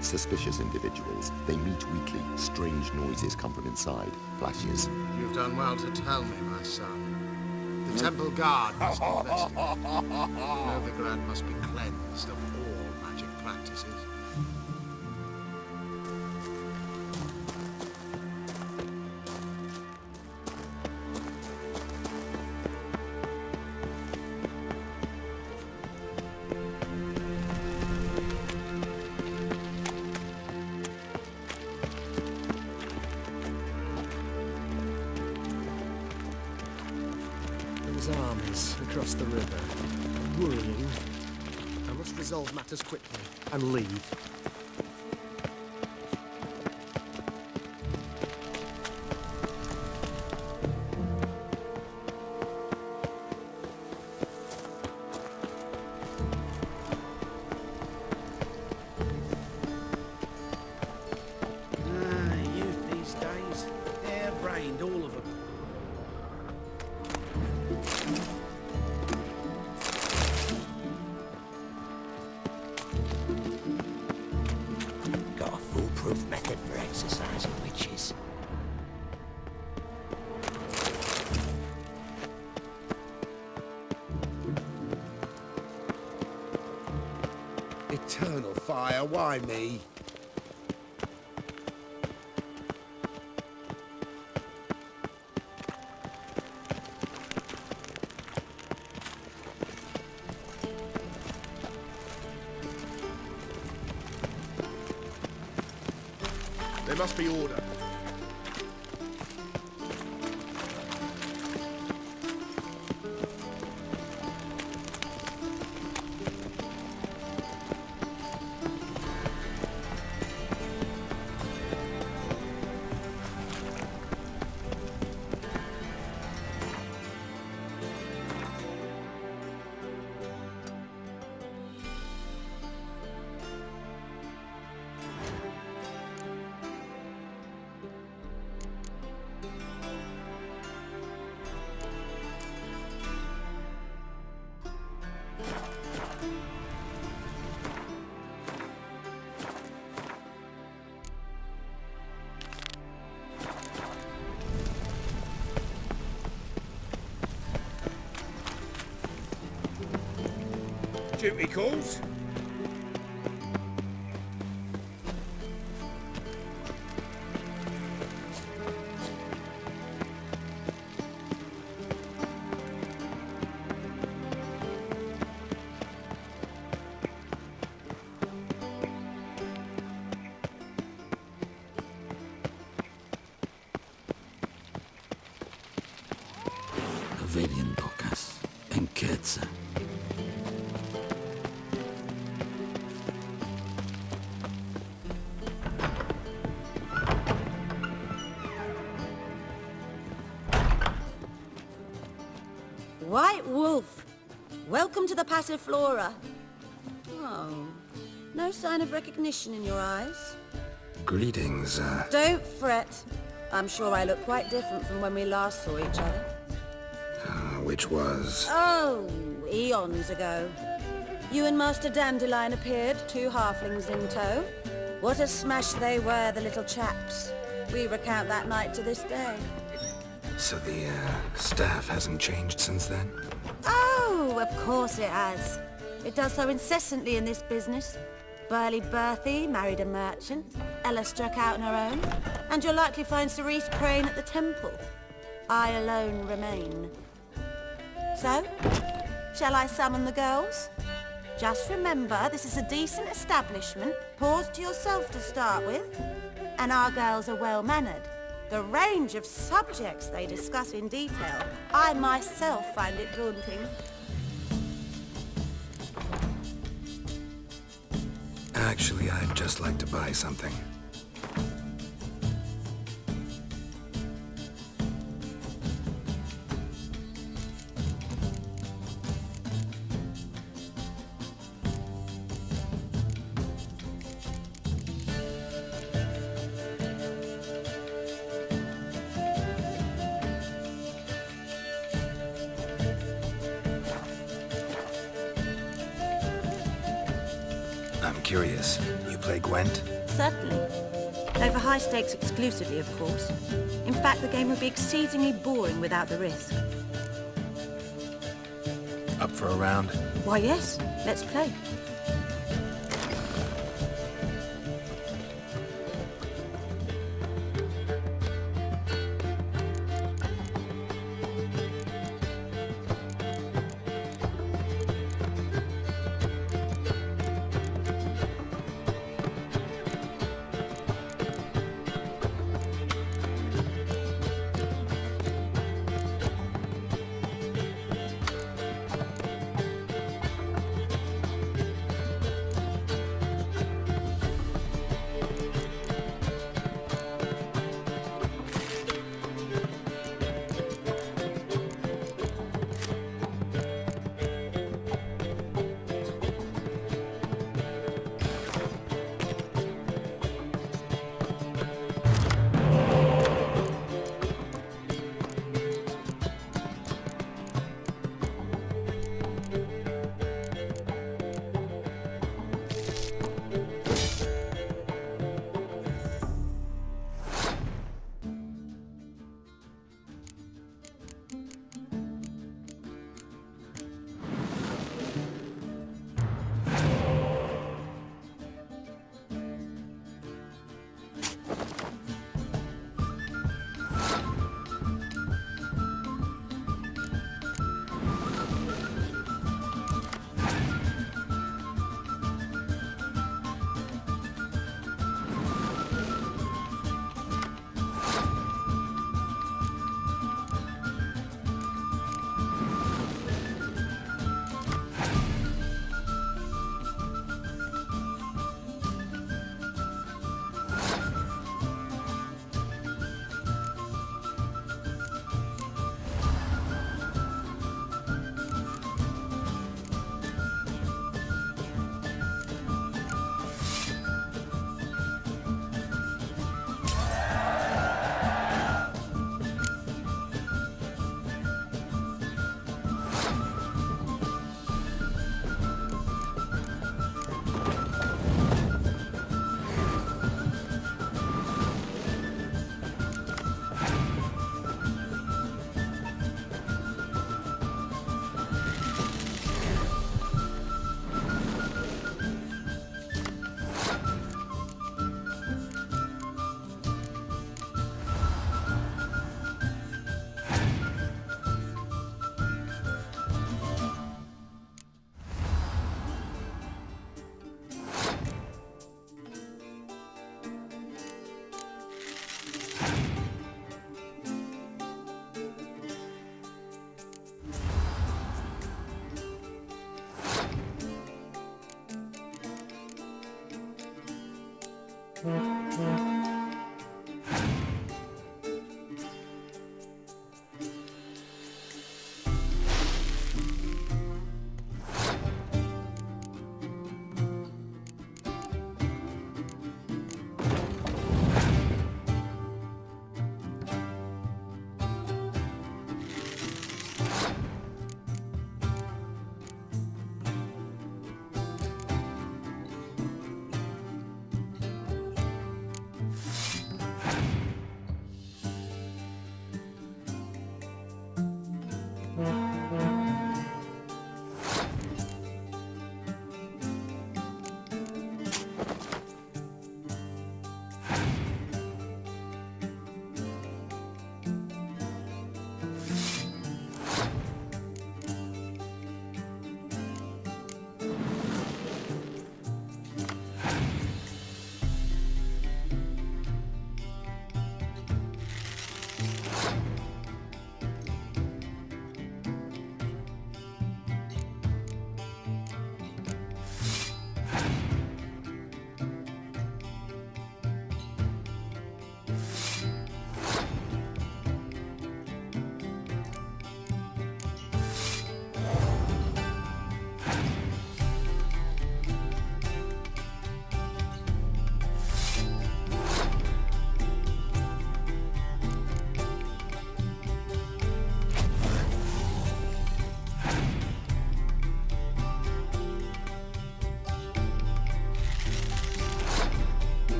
Suspicious individuals. They meet weekly. Strange noises come from inside. Flashes. You've done well to tell me, my son. The temple guard must be invested. Novigrad must be cleansed of all magic practices. Armies across the river. Worrying. I must resolve matters quickly and leave. Youth these days, hair-brained, all of them. Got a foolproof method for exercising witches. Eternal fire, why me? There must be order. Duty calls. Avelian Docas and Ketsa. White Wolf, welcome to the Passiflora. Oh, no sign of recognition in your eyes? Greetings, Don't fret. I'm sure I look quite different from when we last saw each other. which was... Oh, eons ago. You and Master Dandelion appeared, 2 halflings in tow. What a smash they were, the little chaps. We recount that night to this day. So the, staff hasn't changed since then? Oh, of course it has. It does so incessantly in this business. Burly Berthy married a merchant, Ella struck out on her own, and you'll likely find Cerise praying at the temple. I alone remain. So, shall I summon the girls? Just remember, this is a decent establishment. Pause to yourself to start with. And our girls are well-mannered. The range of subjects they discuss in detail, I myself find it daunting. Actually, I'd just like to buy something. I'm curious. You play Gwent? Certainly. Over high stakes exclusively, of course. In fact, the game would be exceedingly boring without the risk. Up for a round? Why, yes. Let's play.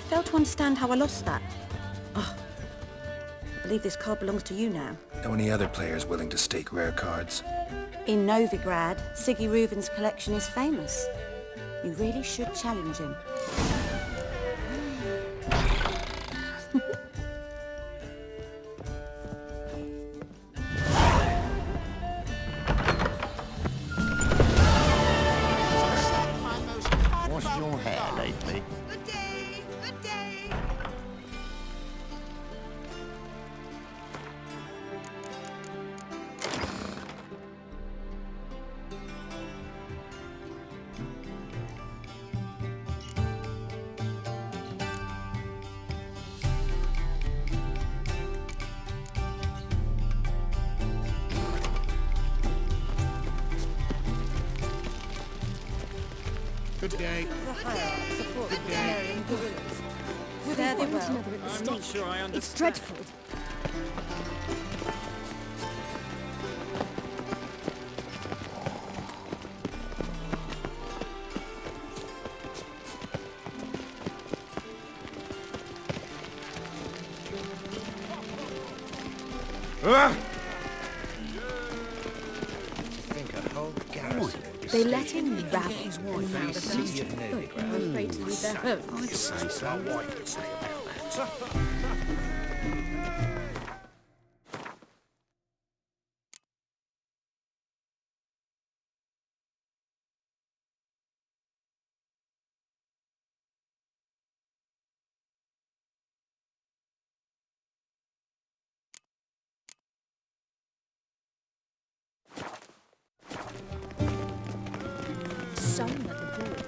fail to understand how I lost that. Oh, I believe this card belongs to you now. Know any other players willing to stake rare cards? In Novigrad, Siggy Reuven's collection is famous. You really should challenge him. What's your hair lately? Good day! Good day! Good day. The hierarchs support the Canarian guerrillas. Fare thee well. Another at the I'm stake. not sure I understand. It's dreadful. Think a whole garrison would be They scared. let him rabble, his and wife now and the see first you folk Novigrad. are afraid to leave their homes. I'd say so. My wife would say about that. Some of the boys